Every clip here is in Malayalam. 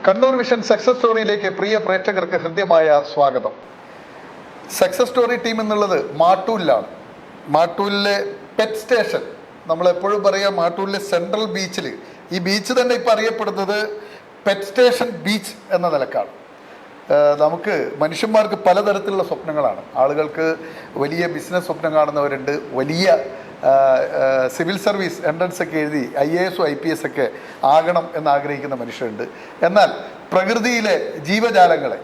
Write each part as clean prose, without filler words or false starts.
കണ്ണൂർ വിഷൻ സക്സസ് സ്റ്റോറിയിലേക്ക് പ്രിയ പ്രേക്ഷകർക്ക് ഹൃദ്യമായ സ്വാഗതം. സക്സസ് സ്റ്റോറി ടീം എന്നുള്ളത് മാട്ടൂലിലാണ്. മാട്ടൂലിലെ പെറ്റ് സ്റ്റേഷൻ, നമ്മളെപ്പോഴും പറയാം മാട്ടൂലിലെ സെൻട്രൽ ബീച്ചിൽ, ഈ ബീച്ച് തന്നെ ഇപ്പം അറിയപ്പെടുന്നത് പെറ്റ് സ്റ്റേഷൻ ബീച്ച് എന്ന നിലക്കാണ്. നമുക്ക് മനുഷ്യന്മാർക്ക് പലതരത്തിലുള്ള സ്വപ്നങ്ങളാണ്. ആളുകൾക്ക് വലിയ ബിസിനസ് സ്വപ്നം കാണുന്നവരുണ്ട്, വലിയ സിവിൽ സർവീസ് എൻട്രൻസ് ഒക്കെ എഴുതി IAS IPS ഒക്കെ ആകണം എന്നാഗ്രഹിക്കുന്ന മനുഷ്യരുണ്ട്. എന്നാൽ പ്രകൃതിയിലെ ജീവജാലങ്ങളെ,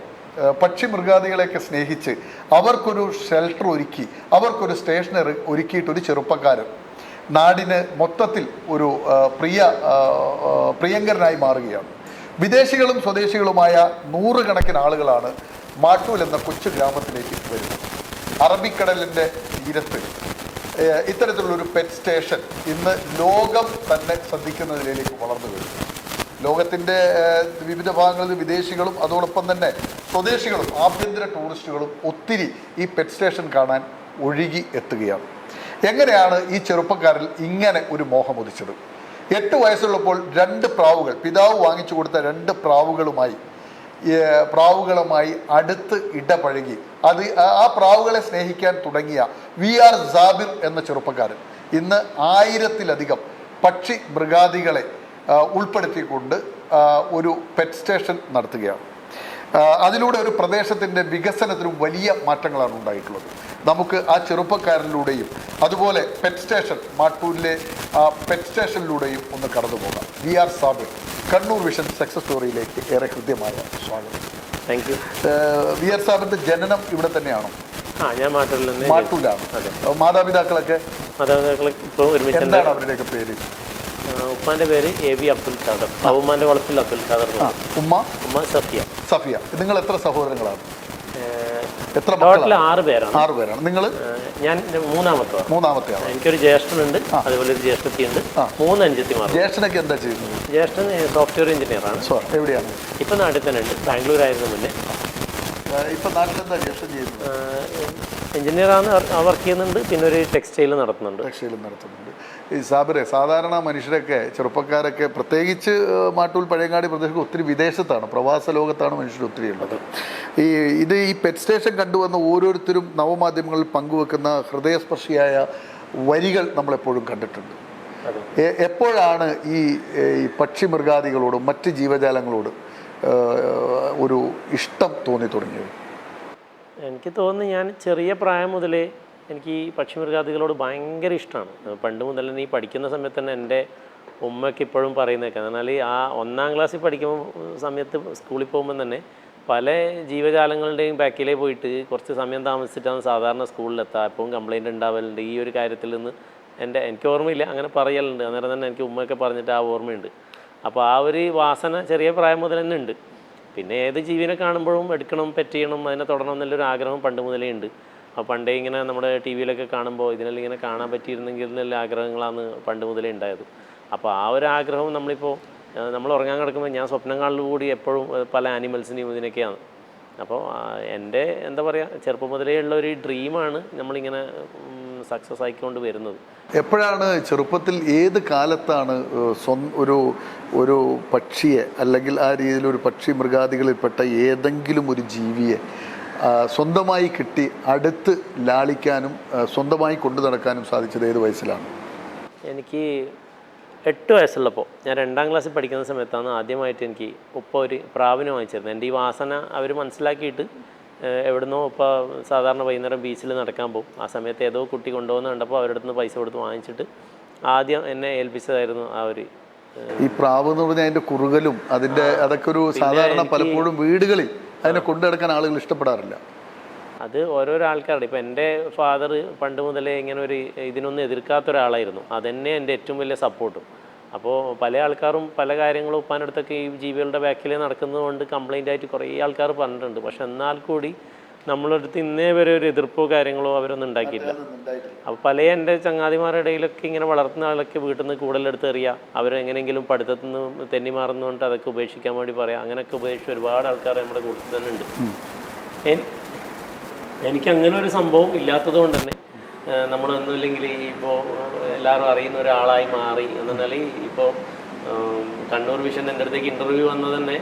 പക്ഷി മൃഗാദികളെയൊക്കെ സ്നേഹിച്ച് അവർക്കൊരു ഷെൽട്ടർ ഒരുക്കി, അവർക്കൊരു സ്റ്റേഷനറി ഒരുക്കിയിട്ടൊരു ചെറുപ്പക്കാരൻ നാടിന് മൊത്തത്തിൽ ഒരു പ്രിയങ്കരനായി മാറുകയാണ്. വിദേശികളും സ്വദേശികളുമായ നൂറുകണക്കിന് ആളുകളാണ് മാട്ടൂൽ എന്ന കൊച്ചു ഗ്രാമത്തിലേക്ക് വരുന്നത്. അറബിക്കടലിൻ്റെ തീരത്ത് ഇത്തരത്തിലുള്ളൊരു പെറ്റ് സ്റ്റേഷൻ ഇന്ന് ലോകം തന്നെ ശ്രദ്ധിക്കുന്നതിലേക്ക് വളർന്നു വരുന്നു. ലോകത്തിൻ്റെ വിവിധ ഭാഗങ്ങളിൽ വിദേശികളും അതോടൊപ്പം തന്നെ സ്വദേശികളും ആഭ്യന്തര ടൂറിസ്റ്റുകളും ഒത്തിരി ഈ പെറ്റ് സ്റ്റേഷൻ കാണാൻ ഒഴുകി എത്തുകയാണ്. എങ്ങനെയാണ് ഈ ചെറുപ്പക്കാരിൽ ഇങ്ങനെ ഒരു മോഹമുദിച്ചത്? 8 വയസ്സുള്ളപ്പോൾ 2 പ്രാവുകൾ, പിതാവ് വാങ്ങിച്ചു കൊടുത്ത 2 പ്രാവുകളുമായി അടുത്ത് ഇടപഴകി ആ പ്രാവുകളെ സ്നേഹിക്കാൻ തുടങ്ങിയ VR സാബിർ എന്ന ചെറുപ്പക്കാരൻ ഇന്ന് 1000-ലധികം പക്ഷി മൃഗാദികളെ ഉൾപ്പെടുത്തിക്കൊണ്ട് ഒരു പെറ്റ് സ്റ്റേഷൻ നടത്തുകയാണ്. അതിലൂടെ ഒരു പ്രദേശത്തിൻ്റെ വികസനത്തിനും വലിയ മാറ്റങ്ങളാണ് ഉണ്ടായിട്ടുള്ളത്. നമുക്ക് ആ ചെറുപ്പക്കാരിലൂടെയും അതുപോലെ പെറ്റ് സ്റ്റേഷൻ, മാട്ടൂരിലെ പെറ്റ് സ്റ്റേഷനിലൂടെയും ഒന്ന് കടന്നു പോകാം. VR Sabir, Kannur vision success സ്റ്റോറിയിലേക്ക് ഏറെ ഹൃദ്യമായ സ്വാഗതം. Thank you. VR സാബിൻ്റെ ജനനം ഇവിടെ തന്നെയാണോ? ഞാൻ മാട്ടൂരിലാണ്. മാതാപിതാക്കളൊക്കെ എന്താണ് അവരുടെയൊക്കെ പേര്? ഉപ്പാന്റെ പേര് AB അബ്ദുൽ ഖാദർ, ഉമ്മാന്റെ വളപ്പിൽ അബ്ദുൽ ഖാദർ. ഉമ്മ സഫിയ. നിങ്ങൾ എത്ര സഹോദരങ്ങളാണ്? എത്ര? 6 പേരാണ്. 6 പേരാണ്. നിങ്ങൾ? ഞാൻ മൂന്നാമത്തെ ആളാണ്. എനിക്കൊരു ജ്യേഷ്ഠനുണ്ട്, അതുപോലെ ഒരു ജ്യേഷ്ഠത്തിയുണ്ട്, 3 അനുജത്തിമാർ. ജ്യേഷ്ഠനൊക്കെ എന്താ ചെയ്യുന്നത്? ജ്യേഷ്ഠൻ സോഫ്റ്റ്വെയർ എഞ്ചിനീയർ ആണ്. എവിടെയാണ്? ഇപ്പൊ നാട്ടിൽ തന്നെ ഉണ്ട്. ബാംഗ്ലൂർ ആയിരുന്നു മുന്നേ. ഇപ്പൊ നാട്ടിലെന്താ ജ്യേഷ്ഠൻ ചെയ്യുന്നത്? എഞ്ചിനീയറാണ്, വർക്ക് ചെയ്യുന്നുണ്ട്. പിന്നെ ഒരു ടെക്സ്റ്റൈൽ നടത്തുന്നുണ്ട്. ഈ സാബിറെ, സാധാരണ മനുഷ്യരൊക്കെ, ചെറുപ്പക്കാരൊക്കെ, പ്രത്യേകിച്ച് മാട്ടൂൽ പഴയങ്ങാടി പ്രദേശത്ത് ഒത്തിരി വിദേശത്താണ്, പ്രവാസ ലോകത്താണ് മനുഷ്യർ ഒത്തിരി ഉള്ളത്. ഈ പെറ്റ് സ്റ്റേഷൻ കണ്ടുവന്ന ഓരോരുത്തരും നവമാധ്യമങ്ങളിൽ പങ്കുവെക്കുന്ന ഹൃദയസ്പർശിയായ വരികൾ നമ്മളെപ്പോഴും കണ്ടിട്ടുണ്ട്. എപ്പോഴാണ് ഈ പക്ഷി മൃഗാദികളോടും മറ്റ് ജീവജാലങ്ങളോടും ഒരു ഇഷ്ടം തോന്നി തുടങ്ങിയത്? എനിക്ക് തോന്നുന്നു, ഞാൻ ചെറിയ പ്രായം മുതലേ എനിക്ക് ഈ പക്ഷിമൃഗാദികളോട് ഭയങ്കര ഇഷ്ടമാണ്. പണ്ട് മുതൽ തന്നെ ഈ പഠിക്കുന്ന സമയത്ത് തന്നെ എൻ്റെ ഉമ്മയൊക്കെ ഇപ്പോഴും പറയുന്നേക്കാം. എന്നാൽ ആ 1ാം ക്ലാസ്സിൽ പഠിക്കുമ്പോൾ സമയത്ത് സ്കൂളിൽ പോകുമ്പോൾ തന്നെ പല ജീവജാലങ്ങളുടെയും ബാക്കിലേ പോയിട്ട് കുറച്ച് സമയം താമസിച്ചിട്ടാണ് സാധാരണ സ്കൂളിലെത്തുക. എപ്പോഴും കംപ്ലയിൻറ്റ് ഉണ്ടാവലുണ്ട് ഈ ഒരു കാര്യത്തിൽ നിന്ന്. എനിക്ക് ഓർമ്മയില്ല, അങ്ങനെ പറയലുണ്ട്. അന്നേരം തന്നെ എനിക്ക് ഉമ്മയൊക്കെ പറഞ്ഞിട്ട് ആ ഓർമ്മയുണ്ട്. അപ്പോൾ ആ ഒരു വാസന ചെറിയ പ്രായം മുതൽ തന്നെ ഉണ്ട്. പിന്നെ ഏത് ജീവിനെ കാണുമ്പോഴും എടുക്കണം, പെറ്റ് ചെയ്യണം, അതിനെ തൊടണം എന്നുള്ളൊരു ആഗ്രഹം പണ്ട് മുതലേ ഉണ്ട്. അപ്പോൾ പണ്ടേ ഇങ്ങനെ നമ്മുടെ TV-യിലൊക്കെ കാണുമ്പോൾ ഇതിനെല്ലാം ഇങ്ങനെ കാണാൻ പറ്റിയിരുന്നെങ്കിൽ എന്നുള്ള ആഗ്രഹങ്ങളാണ് പണ്ട് മുതലേ ഉണ്ടായത്. അപ്പോൾ ആ ഒരു ആഗ്രഹം നമ്മൾ ഉറങ്ങാൻ കിടക്കുമ്പോൾ ഞാൻ സ്വപ്നം കാണലുകൂടി എപ്പോഴും പല ആനിമൽസിനെയും ഇതിനൊക്കെയാണ്. അപ്പോൾ എൻ്റെ എന്താ പറയുക, ചെറുപ്പം മുതലേ ഉള്ള ഒരു ഡ്രീമാണ് നമ്മളിങ്ങനെ സക്സസ് ആയിക്കൊണ്ട് വരുന്നത്. എപ്പോഴാണ് ചെറുപ്പത്തിൽ, ഏത് കാലത്താണ് ഒരു പക്ഷിയെ, അല്ലെങ്കിൽ ആ രീതിയിലൊരു പക്ഷി മൃഗാദികളിൽപ്പെട്ട ഏതെങ്കിലും ഒരു ജീവിയെ സ്വന്തമായി കിട്ടി അടുത്ത് ലാളിക്കാനും സ്വന്തമായി കൊണ്ടു നടക്കാനും സാധിച്ചത് ഏത് വയസ്സിലാണ്? എനിക്ക് 8 വയസ്സുള്ളപ്പോൾ, ഞാൻ 2ാം ക്ലാസ്സിൽ പഠിക്കുന്ന സമയത്താണ് ആദ്യമായിട്ട് എനിക്ക് ഉപ്പ ഒരു പ്രാവിനെ വാങ്ങിച്ചിരുന്നത്. എൻ്റെ ഈ വാസന അവർ മനസ്സിലാക്കിയിട്ട് എവിടുന്നോ ഇപ്പോൾ സാധാരണ വൈകുന്നേരം ബീച്ചിൽ നടക്കാൻ പോകും. ആ സമയത്ത് ഏതോ കുട്ടി കൊണ്ടുപോകുന്ന കണ്ടപ്പോൾ അവരുടെ അടുത്ത് പൈസ കൊടുത്ത് വാങ്ങിച്ചിട്ട് ആദ്യം എന്നെ ഏൽപ്പിച്ചതായിരുന്നു ആ ഒരു. ഈ പ്രാവ് എന്ന് പറഞ്ഞാൽ അതിൻ്റെ കുറുകലും അതൊക്കെ ഒരു സാധാരണ പലപ്പോഴും വീടുകളിൽ അതിനെ കൊണ്ടു നടക്കാൻ ആളുകൾ ഇഷ്ടപ്പെടാറില്ല. അത് ഓരോരോ ആൾക്കാരുടെ. ഇപ്പോൾ എൻ്റെ ഫാദർ പണ്ട് മുതലേ ഇങ്ങനെ ഇതിനൊന്നും എതിർക്കാത്ത ഒരാളായിരുന്നു. അതെന്നെ എൻ്റെ ഏറ്റവും വലിയ സപ്പോർട്ടും. അപ്പോൾ പല ആൾക്കാരും പല കാര്യങ്ങളും ഉപ്പാനടുത്തൊക്കെ ഈ ജീവികളുടെ ബാക്കിൽ നടക്കുന്നതുകൊണ്ട് കംപ്ലൈൻ്റ് ആയിട്ട് കുറേ ആൾക്കാർ പറഞ്ഞിട്ടുണ്ട്. പക്ഷെ എന്നാൽ കൂടി നമ്മളടുത്ത് ഇന്നേ വരെ ഒരു എതിർപ്പോ കാര്യങ്ങളോ അവരൊന്നും ഉണ്ടാക്കിയില്ല. അപ്പോൾ പല എൻ്റെ ചങ്ങാതിമാരുടെ ഇടയിലൊക്കെ ഇങ്ങനെ വളർത്തുന്ന ആളൊക്കെ വീട്ടിൽ നിന്ന് കൂടുതലെടുത്ത് എറിയുക, അവരെങ്ങനെയെങ്കിലും പഠിത്തത്തിൽ നിന്ന് തെന്നി മാറുന്നതുകൊണ്ട് അതൊക്കെ ഉപേക്ഷിക്കാൻ വേണ്ടി പറയാം. അങ്ങനെയൊക്കെ ഉപേക്ഷിച്ച് ഒരുപാട് ആൾക്കാർ നമ്മുടെ കൂട്ടത്തിൽ തന്നെ ഉണ്ട്. എനിക്കങ്ങനെ ഒരു സംഭവം ഇല്ലാത്തത് കൊണ്ട് തന്നെ നമ്മളൊന്നുമില്ലെങ്കിൽ ഇപ്പോൾ എല്ലാവരും അറിയുന്ന ഒരാളായി മാറി എന്ന നിലയിൽ ഇപ്പോൾ കണ്ണൂർ വിഷൻ എൻ്റെ അടുത്തേക്ക് ഇൻ്റർവ്യൂ വന്നത് തന്നെ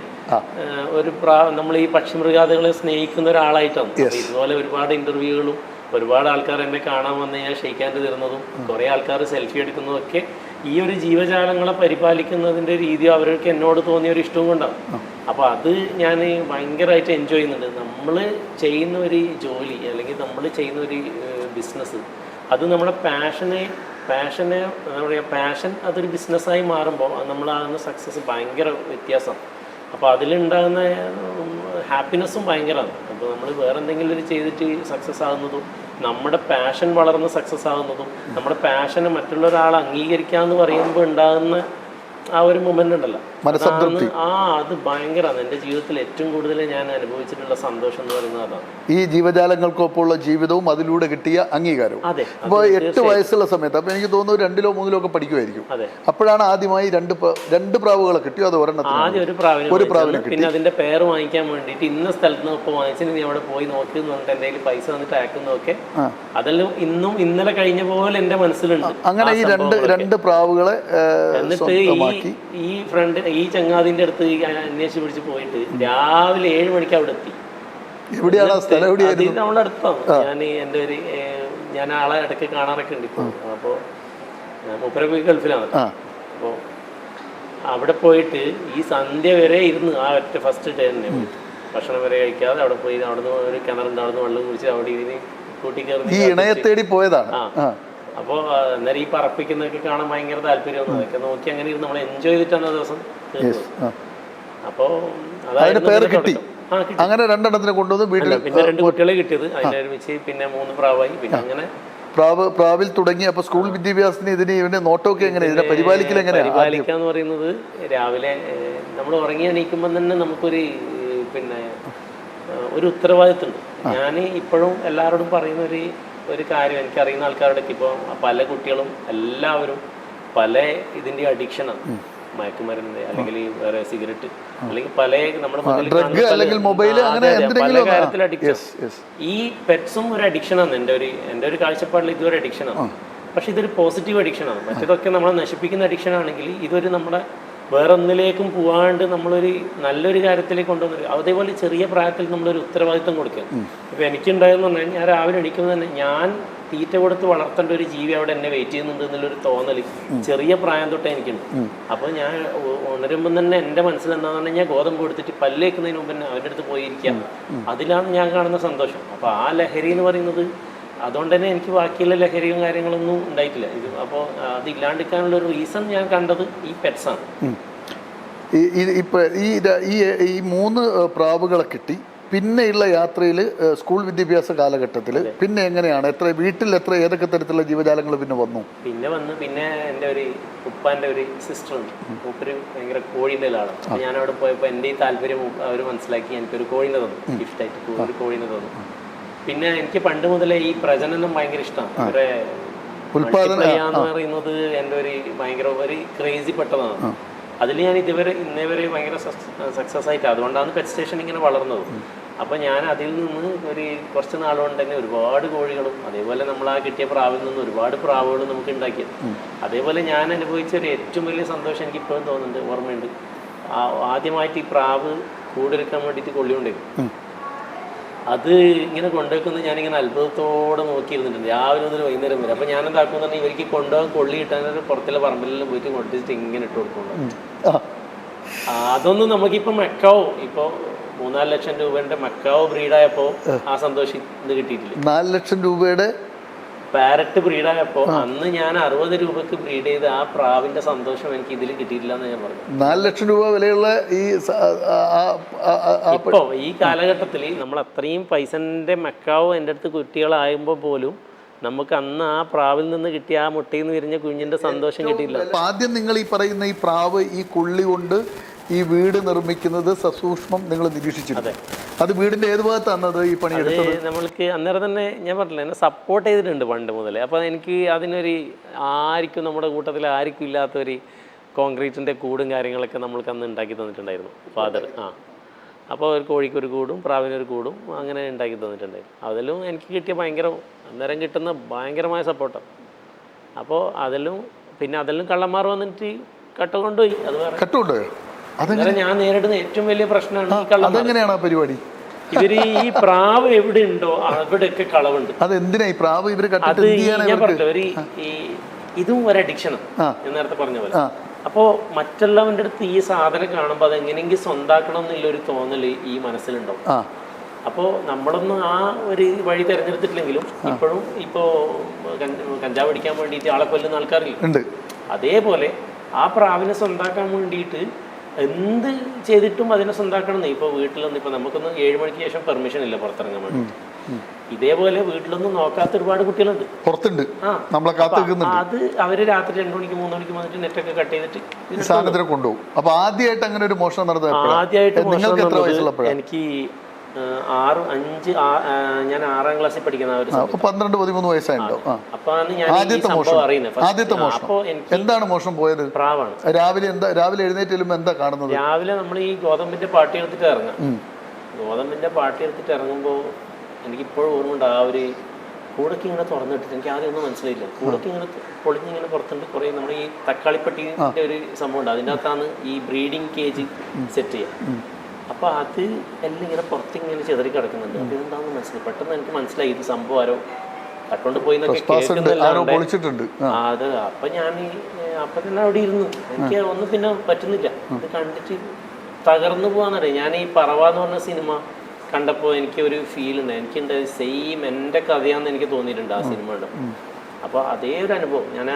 നമ്മൾ ഈ പക്ഷിമൃഗാദികളെ സ്നേഹിക്കുന്ന ഒരാളായിട്ടാണ്. അപ്പോൾ ഇതുപോലെ ഒരുപാട് ഇൻ്റർവ്യൂകളും ഒരുപാട് ആൾക്കാർ എന്നെ കാണാൻ വന്ന് ഞാൻ ഷെയ്ക്കാൻഡ് തരുന്നതും കുറേ ആൾക്കാർ സെൽഫി എടുക്കുന്നതും ഒക്കെ ഈ ഒരു ജീവജാലങ്ങളെ പരിപാലിക്കുന്നതിൻ്റെ രീതി അവർക്ക് എന്നോട് തോന്നിയ ഒരു ഇഷ്ടവും കൊണ്ടാണ്. അപ്പോൾ അത് ഞാൻ ഭയങ്കരമായിട്ട് എൻജോയ് ചെയ്യുന്നുണ്ട്. നമ്മൾ ചെയ്യുന്ന ഒരു ജോലി അല്ലെങ്കിൽ നമ്മൾ ചെയ്യുന്ന ഒരു ബിസിനസ് അത് നമ്മുടെ പാഷനെ എന്താ പറയുക, പാഷൻ അതൊരു ബിസിനസ്സായി മാറുമ്പോൾ നമ്മളാകുന്ന സക്സസ് ഭയങ്കര വ്യത്യാസമാണ്. അപ്പോൾ അതിലുണ്ടാകുന്ന ഹാപ്പിനെസ്സും ഭയങ്കരമാണ്. അപ്പോൾ നമ്മൾ വേറെ എന്തെങ്കിലും ഒരു ചെയ്തിട്ട് സക്സസ് ആകുന്നതും നമ്മുടെ പാഷൻ വളർന്ന് സക്സസ് ആകുന്നതും നമ്മുടെ പാഷനെ മറ്റുള്ള ഒരാൾ അംഗീകരിക്കാമെന്ന് പറയുമ്പോൾ ഉണ്ടാകുന്ന ആ ഒരു മൊമെന്റ് ഉണ്ടല്ലോ, അത് ഭയങ്കരമാണ്. എൻ്റെ ജീവിതത്തിൽ ഏറ്റവും കൂടുതൽ ഞാൻ അനുഭവിച്ചിട്ടുള്ള സന്തോഷം എന്ന് പറയുന്നത് അതാണ്. ഈ ജീവജാലങ്ങൾക്കൊപ്പമുള്ള ജീവിതവും അതിലൂടെ കിട്ടിയ അംഗീകാരവും. അപ്പോൾ 8 വയസ്സുള്ള സമയത്ത്, അപ്പോൾ എനിക്ക് തോന്നുന്നു 2-ലോ 3-ലോ ഒക്കെ പഠിക്കുമായിരിക്കും. അപ്പോഴാണ് ആദ്യമായി രണ്ട് പ്രാവുകളെ കിട്ടിയോ? അത് ആദ്യം ഒരു പ്രാവിനെ പിന്നെ അതിന്റെ പേര് വാങ്ങിക്കാൻ വേണ്ടിയിട്ട് ഇന്ന സ്ഥലത്ത് നിന്ന് ഇപ്പോൾ വാങ്ങിച്ചിട്ട് നീ അവിടെ പോയി നോക്കി എന്ന് പറഞ്ഞിട്ട് എൻ്റെ പൈസ വന്നിട്ട് അയക്കുന്നതൊക്കെ അതെല്ലാം ഇന്നും ഇന്നലെ കഴിഞ്ഞ പോലെ എൻ്റെ മനസ്സിലുണ്ട്. അങ്ങനെ ഈ രണ്ട് പ്രാവുകളെ എന്നിട്ട് ഈ ഫ്രണ്ട് ഈ ചങ്ങാതിന്റെ അടുത്ത് അന്വേഷിച്ച് പിടിച്ച് പോയിട്ട് രാവിലെ 7 മണിക്ക് അവിടെ എത്തി. നമ്മളെ അടുത്താണ്. ഞാൻ ആളെ ഇടയ്ക്ക് കാണാറൊക്കെ ഉണ്ട് ഇപ്പോൾ. അപ്പോൾ മൂപ്പരൊക്കെ ഗൾഫിലാണ്. അപ്പോൾ അവിടെ പോയിട്ട് ഈ സന്ധ്യ വരെ ഇരുന്ന് ആ ഒറ്റ ഫസ്റ്റ് ഡേ തന്നെ ഭക്ഷണം വരെ കഴിക്കാതെ അവിടെ പോയി അവിടുന്ന് ഒരു കിണറുണ്ട്, അവിടുന്ന് വെള്ളം കുടിച്ച് അവിടെ ഇതിന് കൂട്ടിക്കയറി പോയതാണ്. അപ്പോൾ അന്നേരം ഈ പറപ്പിക്കുന്നതൊക്കെ കാണാൻ ഭയങ്കര താല്പര്യം. അതൊക്കെ നോക്കി അങ്ങനെ ഇരുന്ന് നമ്മൾ എൻജോയ് ചെയ്തിട്ടാണ് ദിവസം. അപ്പോൾ അങ്ങനെ 2 കൊണ്ടുവന്ന് വീട്ടിൽ പിന്നെ 2 കുട്ടികളെ കിട്ടിയത്. അതിനെ ഒരുമിച്ച് പിന്നെ 3 പ്രാവായി. പിന്നെ അങ്ങനെ പ്രാവിൽ തുടങ്ങി. അപ്പൊ സ്കൂൾ വിദ്യാഭ്യാസത്തിന് ഇതിന്റെ നോട്ടമൊക്കെ എങ്ങനെ, ഇതിനെ പരിപാലിക്കാന്ന് പറയുന്നത് രാവിലെ നമ്മൾ ഉറങ്ങി എണീക്കുമ്പോൾ തന്നെ നമുക്കൊരു പിന്നെ ഒരു ഉത്തരവാദിത്തമുണ്ട്. ഞാൻ ഇപ്പോഴും എല്ലാവരോടും പറയുന്ന ഒരു കാര്യം, എനിക്കറിയുന്ന ആൾക്കാരോടൊക്കെ ഇപ്പോൾ പല കുട്ടികളും എല്ലാവരും പല ഇതിൻ്റെ അഡിക്ഷനാണ്. മയക്കുമരുന്ന് അല്ലെങ്കിൽ വേറെ സിഗരറ്റ് അല്ലെങ്കിൽ പല നമ്മുടെ പല കാര്യത്തിൽ അഡിക്ഷൻ. ഈ പെറ്റ്സും ഒരു അഡിക്ഷനാണ്. എൻ്റെ ഒരു കാഴ്ചപ്പാടിൽ ഇതൊരു അഡിക്ഷനാണ്. പക്ഷെ ഇതൊരു പോസിറ്റീവ് അഡിക്ഷനാണ്. മറ്റേതൊക്കെ നമ്മളെ നശിപ്പിക്കുന്ന അഡിക്ഷൻ ആണെങ്കിൽ ഇതൊരു നമ്മുടെ വേറെ ഒന്നിലേക്കും പോവാണ്ട് നമ്മളൊരു നല്ലൊരു കാര്യത്തിലേക്ക് കൊണ്ടുവന്നത്. അതേപോലെ ചെറിയ പ്രായത്തിൽ നമ്മളൊരു ഉത്തരവാദിത്തം കൊടുക്കുക. ഇപ്പം എനിക്കുണ്ടായെന്ന് പറഞ്ഞാൽ ഞാൻ രാവിലെ എണീക്കുമ്പോൾ തന്നെ ഞാൻ തീറ്റ കൊടുത്ത് വളർത്തേണ്ട ഒരു ജീവി അവിടെ എന്നെ വെയിറ്റ് ചെയ്യുന്നുണ്ട് എന്നുള്ളൊരു തോന്നൽ ചെറിയ പ്രായം തൊട്ടേ എനിക്കുണ്ട്. അപ്പോൾ ഞാൻ ഉണരുമ്പം തന്നെ എൻ്റെ മനസ്സിലെന്താണെന്ന് പറഞ്ഞാൽ ഞാൻ ഗോതമ്പ് കൊടുത്തിട്ട് പല്ലേക്കുന്നതിന് മുമ്പ് തന്നെ അവൻ്റെ അടുത്ത് പോയിരിക്കാം. അതിലാണ് ഞാൻ കാണുന്ന സന്തോഷം. അപ്പോൾ ആ ലഹരി എന്ന് പറയുന്നത് അതുകൊണ്ട് തന്നെ എനിക്ക് ബാക്കിയുള്ള ലഹരിയും കാര്യങ്ങളൊന്നും ഉണ്ടായിട്ടില്ല. അപ്പോൾ അത് ഇല്ലാണ്ടിരിക്കാനുള്ള ഒരു റീസൺ ഞാൻ കണ്ടത് ഈ പെറ്റ്സാണ്. ഇപ്പൊ ഈ 3 പ്രാവുകളെ കിട്ടി. പിന്നെയുള്ള യാത്രയിൽ സ്കൂൾ വിദ്യാഭ്യാസ കാലഘട്ടത്തിൽ പിന്നെ എങ്ങനെയാണ്, വീട്ടിൽ ഏതൊക്കെ തരത്തിലുള്ള ജീവജാലങ്ങൾ പിന്നെ വന്നു? പിന്നെ എൻ്റെ ഒരു ഉപ്പാൻ്റെ ഒരു സിസ്റ്റർ ഉണ്ട്. മൂപ്പര് ഭയങ്കര കോഴീൻ്റെ ആളാണ്. അപ്പോൾ ഞാൻ അവിടെ പോയപ്പോൾ എൻ്റെ ഈ താല്പര്യം അവർ മനസ്സിലാക്കി എനിക്കൊരു കോഴീനെ തന്നു, ഗിഫ്റ്റായിട്ട് ഒരു കോഴീനെ തന്നു. പിന്നെ എനിക്ക് പണ്ട് മുതലേ ഈ പ്രജനനം ഭയങ്കര ഇഷ്ടമാണ്. എന്ന് പറയുന്നത് എൻ്റെ ഒരു ഭയങ്കര ഒരു ക്രേസി പെട്ടതാണ്. അതിൽ ഞാൻ ഇന്നേവരെ ഭയങ്കര സക്സസ് ആയിട്ട്, അതുകൊണ്ടാണ് പെറ്റ് സ്റ്റേഷൻ ഇങ്ങനെ വളർന്നത്. അപ്പോൾ ഞാൻ അതിൽ നിന്ന് കുറച്ച് നാളുകൊണ്ട് തന്നെ ഒരുപാട് കോഴികളും അതേപോലെ നമ്മൾ ആ കിട്ടിയ പ്രാവിൽ നിന്ന് ഒരുപാട് പ്രാവുകളും നമുക്ക് ഉണ്ടാക്കിയത്. അതേപോലെ ഞാൻ അനുഭവിച്ച ഒരു ഏറ്റവും വലിയ സന്തോഷം എനിക്ക് ഇപ്പോഴും തോന്നുന്നുണ്ട്, ഓർമ്മയുണ്ട്. ആദ്യമായിട്ട് ഈ പ്രാവ് കൂടെടുക്കാൻ വേണ്ടിയിട്ട് കൊള്ളിക്കൊണ്ടിരുന്നു. അത് ഇങ്ങനെ കൊണ്ടുവെക്കുന്നത് ഞാനിങ്ങനെ അത്ഭുതത്തോടെ നോക്കിയിരുന്നിട്ടുണ്ട് രാവിലെ മുതൽ വൈകുന്നേരം വരെ. അപ്പോൾ ഞാൻ എന്താക്കുന്നുണ്ടെങ്കിൽ ഇവർക്ക് കൊണ്ടുപോകാൻ കൊള്ളി കിട്ടാൻ പുറത്തുള്ള പറമ്പിലെല്ലാം പോയിട്ട് കൊണ്ടിട്ട് ഇങ്ങനെ ഇട്ട് കൊടുക്കുന്നുണ്ട്. അതൊന്നും നമുക്കിപ്പോൾ മെക്കാവോ ഇപ്പോൾ 3-4 ലക്ഷം രൂപയുടെ മെക്കാവോ ബ്രീഡായപ്പോൾ ആ സന്തോഷം ഇത് കിട്ടിയിട്ടില്ല. 4 ലക്ഷം രൂപയുടെ പാരറ്റ് ബ്രീഡായപ്പോൾ അന്ന് ഞാൻ 60 രൂപക്ക് ബ്രീഡ് ചെയ്ത് ആ പ്രാവിന്റെ സന്തോഷം എനിക്ക് ഇതിൽ കിട്ടിയിട്ടില്ല എന്ന് ഞാൻ പറഞ്ഞു. 4 ലക്ഷം രൂപ വിലയുള്ള ഇപ്പോൾ ഈ കാലഘട്ടത്തിൽ നമ്മൾ അത്രയും പൈസന്റെ മെക്കാവോ എൻ്റെ അടുത്ത് കുട്ടികളാകുമ്പോൾ പോലും നമുക്ക് അന്ന് ആ പ്രാവിൽ നിന്ന് കിട്ടിയ ആ മുട്ടയിൽ നിന്ന് വിരിഞ്ഞ കുഞ്ഞിന്റെ സന്തോഷം കിട്ടിയില്ല. ആദ്യം നിങ്ങൾ ഈ പറയുന്ന ഈ പ്രാവ് ഈ കൊള്ളി കൊണ്ട് ഈ വീട് നിർമ്മിക്കുന്നത് സസൂക്ഷ്മം നിങ്ങൾ നിരീക്ഷിച്ചിട്ടുണ്ട്. അത് വീടിന്റെ ഏത് ഭാഗത്താണ് ഈ പണിയെടുത്തത്? നമ്മൾക്ക് അന്നേരം തന്നെ ഞാൻ പറഞ്ഞില്ല, എന്നെ സപ്പോർട്ട് ചെയ്തിട്ടുണ്ട് പണ്ട് മുതലേ. അപ്പോൾ എനിക്ക് അതിനൊരു ആർക്കും നമ്മുടെ കൂട്ടത്തിൽ ആർക്കും ഇല്ലാത്തൊരു കോൺക്രീറ്റിൻ്റെ കൂടും കാര്യങ്ങളൊക്കെ നമ്മൾക്ക് അന്ന് ഉണ്ടാക്കി തന്നിട്ടുണ്ടായിരുന്നു ഫാദർ. അപ്പോൾ ഒരു കോഴിക്കൊരു കൂടും പ്രാവിനൊരു കൂടും അങ്ങനെ ഉണ്ടാക്കി തന്നിട്ടുണ്ടായിരുന്നു. അതിലും എനിക്ക് കിട്ടിയ ഭയങ്കര അന്നേരം കിട്ടുന്ന ഭയങ്കരമായ സപ്പോർട്ടാണ്. അപ്പോൾ അതെല്ലാം പിന്നെ അതെല്ലാം കള്ളന്മാർ വന്നിട്ട് കട്ട കൊണ്ടുപോയി. അത് വേറെ കട്ടുകൊണ്ടുപോയോ? അങ്ങനെ ഞാൻ നേരിടുന്ന ഏറ്റവും വലിയ പ്രശ്നമാണ് ഈ കള്ളം. അതെങ്ങനെയാണ് ആ പരിപാടി? ഇവര് ഈ പ്രാവ് എവിടെ ഉണ്ടോ അവിടെയൊക്കെ കളവുണ്ട്. അതെന്തിനാ ഈ പ്രാവ് ഇവര് അത് ഞാൻ പറഞ്ഞില്ല, ഒരു ഈ ഇതും ഒരു അഡിക്ഷനാണ് ഞാൻ നേരത്തെ പറഞ്ഞ പോലെ. അപ്പോ മറ്റുള്ളവന്റെ അടുത്ത് ഈ സാധനം കാണുമ്പോൾ അത് എങ്ങനെയെങ്കിലും സ്വന്താക്കണം എന്നുള്ളൊരു തോന്നല് ഈ മനസ്സിലുണ്ടാവും. അപ്പോ നമ്മളൊന്നും ആ ഒരു വഴി തെരഞ്ഞെടുത്തിട്ടില്ലെങ്കിലും ഇപ്പോഴും ഇപ്പോ കഞ്ചാവ് അടിക്കാൻ വേണ്ടിയിട്ട് ആളെ കൊല്ലുന്ന ആൾക്കാരില്ല. അതേപോലെ ആ പ്രാവിനെ സ്വന്താക്കാൻ വേണ്ടിയിട്ട് എന്ത് ചെയ്തിട്ടും അതിനെ സ്വന്താക്കണം. ഇപ്പോൾ വീട്ടിലൊന്നും ഇപ്പൊ നമുക്കൊന്നും 7 മണിക്ക് ശേഷം പെർമിഷൻ ഇല്ല പുറത്തിറങ്ങാൻ വേണ്ടി. ഇതേപോലെ വീട്ടിലൊന്നും നോക്കാത്ത ഒരുപാട് കുട്ടികളുണ്ട് പുറത്തുണ്ട്. അത് അവര് രാത്രി 2 മണിക്ക് 3 മണിക്ക് വന്നിട്ട് നെറ്റൊക്കെ കട്ട് ചെയ്തിട്ട് സാധനത്തിനെ കൊണ്ടുപോകും. അപ്പൊ ആദ്യമായിട്ട് അങ്ങനെ ഒരു മോഷണം നടന്നത് എനിക്ക് 6 ക്ലാസ്സിൽ പഠിക്കുന്ന 12-13 വയസ്സായിട്ടോ. അപ്പാണ് ഞാൻ ആദ്യത്തെ മോഷണം. എന്താണ് മോഷണം പോയത്? പ്രാവാണ്. രാവിലെ എഴുന്നേറ്റ് എന്താ കാണുന്നത്? രാവിലെ നമ്മൾ ഈ ഗോതമ്പിന്റെ പാട്ടി എടുത്തിട്ട് ഇറങ്ങാം. ഗോതമ്പിന്റെ പാട്ടി എടുത്തിട്ട് ഇറങ്ങുമ്പോൾ എനിക്കിപ്പോഴും ഓർമ്മയുണ്ട്, ആ ഒരു കൂടൊക്കെ ഇങ്ങനെ തുറന്നിട്ടിട്ട് എനിക്ക് ആദ്യം ഒന്നും മനസ്സിലായില്ല. കൂടൊക്കെ ഇങ്ങനെ പൊളിഞ്ഞിങ്ങനെ പുറത്തുണ്ട് കുറേ നമ്മൾ ഈ തക്കാളിപ്പട്ടിന്റെ ഒരു സംഭവം ഉണ്ട്, അതിൻ്റെ അകത്താണ് ഈ ബ്രീഡിങ് കേജ് സെറ്റ് ചെയ്യുക. അപ്പോൾ അത് എല്ലാം ഇങ്ങനെ പുറത്തിങ്ങനെ ചെതറി കിടക്കുന്നുണ്ട്. അപ്പോൾ ഇതെന്താണെന്ന് മനസ്സിലായി. പെട്ടെന്ന് എനിക്ക് മനസ്സിലായി ഇത് സംഭവം ആരോ തക്കൊണ്ട് പോയി എന്നൊക്കെ കേൾക്കുന്നില്ല. അത് അപ്പം ഞാൻ അപ്പം തന്നെ അവിടെ ഇരുന്നു. എനിക്ക് ഒന്നും പിന്നെ പറ്റുന്നില്ല. ഇത് കണ്ടിട്ട് തകർന്നു പോകാന്നറിയാം. ഞാൻ ഈ പറവ എന്ന് പറഞ്ഞ സിനിമ കണ്ടപ്പോൾ എനിക്ക് ഒരു ഫീൽ ഉണ്ട്. എനിക്കുണ്ട് സെയിം എൻ്റെ കഥയാണെന്ന് എനിക്ക് തോന്നിയിട്ടുണ്ട് ആ സിനിമയുടെ. അപ്പോൾ അതേ ഒരു അനുഭവം ഞാൻ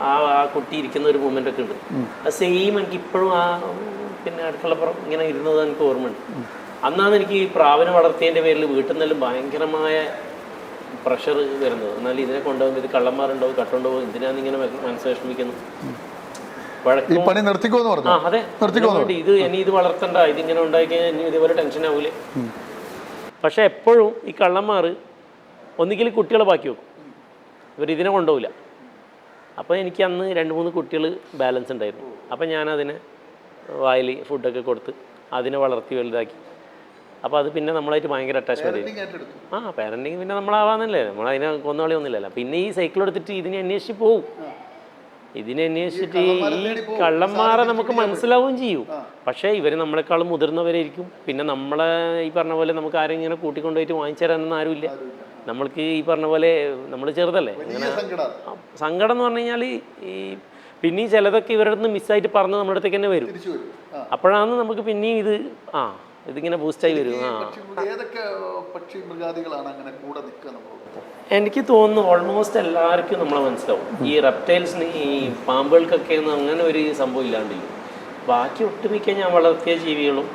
ആ കുട്ടി ഇരിക്കുന്ന ഒരു മൂമെൻ്റ് ഒക്കെ ഉണ്ട്. അത് സെയിം എനിക്ക് ഇപ്പോഴും ആ പിന്നെ അടുക്കളപ്പുറം ഇങ്ങനെ ഇരുന്നത് എനിക്ക് ഓർമ്മയുണ്ട്. അന്നാണ് എനിക്ക് ഈ പ്രാവിനെ വളർത്തിയതിൻ്റെ പേരിൽ വീട്ടിൽ നിന്നെല്ലാം ഭയങ്കരമായ പ്രഷർ വരുന്നത്. എന്നാൽ ഇതിനെ കൊണ്ടുപോകുമ്പോൾ ഇത് കള്ളന്മാരുണ്ടാവും കട്ടുകൊണ്ടുപോകും, എന്തിനാന്ന് ഇങ്ങനെ മനസ്സ് വിഷമിക്കുന്നു. അതെ, ഇത് ഇനി ഇത് വളർത്തണ്ട, ഇതിങ്ങനെ ഉണ്ടാക്കിയാൽ ഇനി ഇതേപോലെ ടെൻഷൻ ആവൂലേ. പക്ഷെ എപ്പോഴും ഈ കള്ളന്മാർ ഒന്നുകിൽ കുട്ടികളെ ബാക്കി വെക്കും, ഇവരിതിനെ കൊണ്ടുപോകില്ല. അപ്പോൾ എനിക്ക് അന്ന് 2-3 കുട്ടികൾ ബാലൻസ് ഉണ്ടായിരുന്നു. അപ്പം ഞാനതിനെ വായിൽ ഫുഡൊക്കെ കൊടുത്ത് അതിനെ വളർത്തി വലുതാക്കി. അപ്പോൾ അത് പിന്നെ നമ്മളായിട്ട് ഭയങ്കര അറ്റാച്ച്മെൻറ്റ് ചെയ്യും. പാരൻറ്റിങ് പിന്നെ നമ്മളാവാന്നല്ലേ, നമ്മളതിനെ കൊന്നുകളി ഒന്നുമില്ലല്ലോ. പിന്നെ ഈ സൈക്കിൾ എടുത്തിട്ട് ഇതിനെ അന്വേഷിച്ച് പോവും. ഇതിനെ അന്വേഷിച്ചിട്ട് ഈ കള്ളന്മാരെ നമുക്ക് മനസ്സിലാവുകയും ചെയ്യും. പക്ഷേ ഇവർ നമ്മളെക്കാളും മുതിർന്നവരായിരിക്കും. പിന്നെ നമ്മളെ ഈ പറഞ്ഞ പോലെ നമുക്ക് ആരും ഇങ്ങനെ കൂട്ടിക്കൊണ്ടുപോയിട്ട് വാങ്ങിച്ചു തരാനൊന്നും ആരുമില്ല. നമ്മൾക്ക് ഈ പറഞ്ഞ പോലെ നമ്മൾ ചെറുതല്ലേ, ഇങ്ങനെ സങ്കടം എന്ന് പറഞ്ഞു കഴിഞ്ഞാൽ ഈ പിന്നെ ചിലതൊക്കെ ഇവരുടെ അടുത്ത് മിസ്സായിട്ട് പറഞ്ഞ് നമ്മുടെ അടുത്തേക്ക് തന്നെ വരും. അപ്പോഴാണ് നമുക്ക് പിന്നെയും ഇതിങ്ങനെ ബൂസ്റ്റായി വരും. എനിക്ക് തോന്നുന്നു ഓൾമോസ്റ്റ് എല്ലാവർക്കും നമ്മളെ മനസ്സിലാവും. ഈ റെപ്റ്റൈൽസിന് ഈ പാമ്പുകൾക്കൊക്കെ ഒന്നും അങ്ങനെ ഒരു സംഭവം ഇല്ലാണ്ടില്ല. ബാക്കി ഒട്ടുമിക്ക ഞാൻ വളർത്തിയ ജീവികളും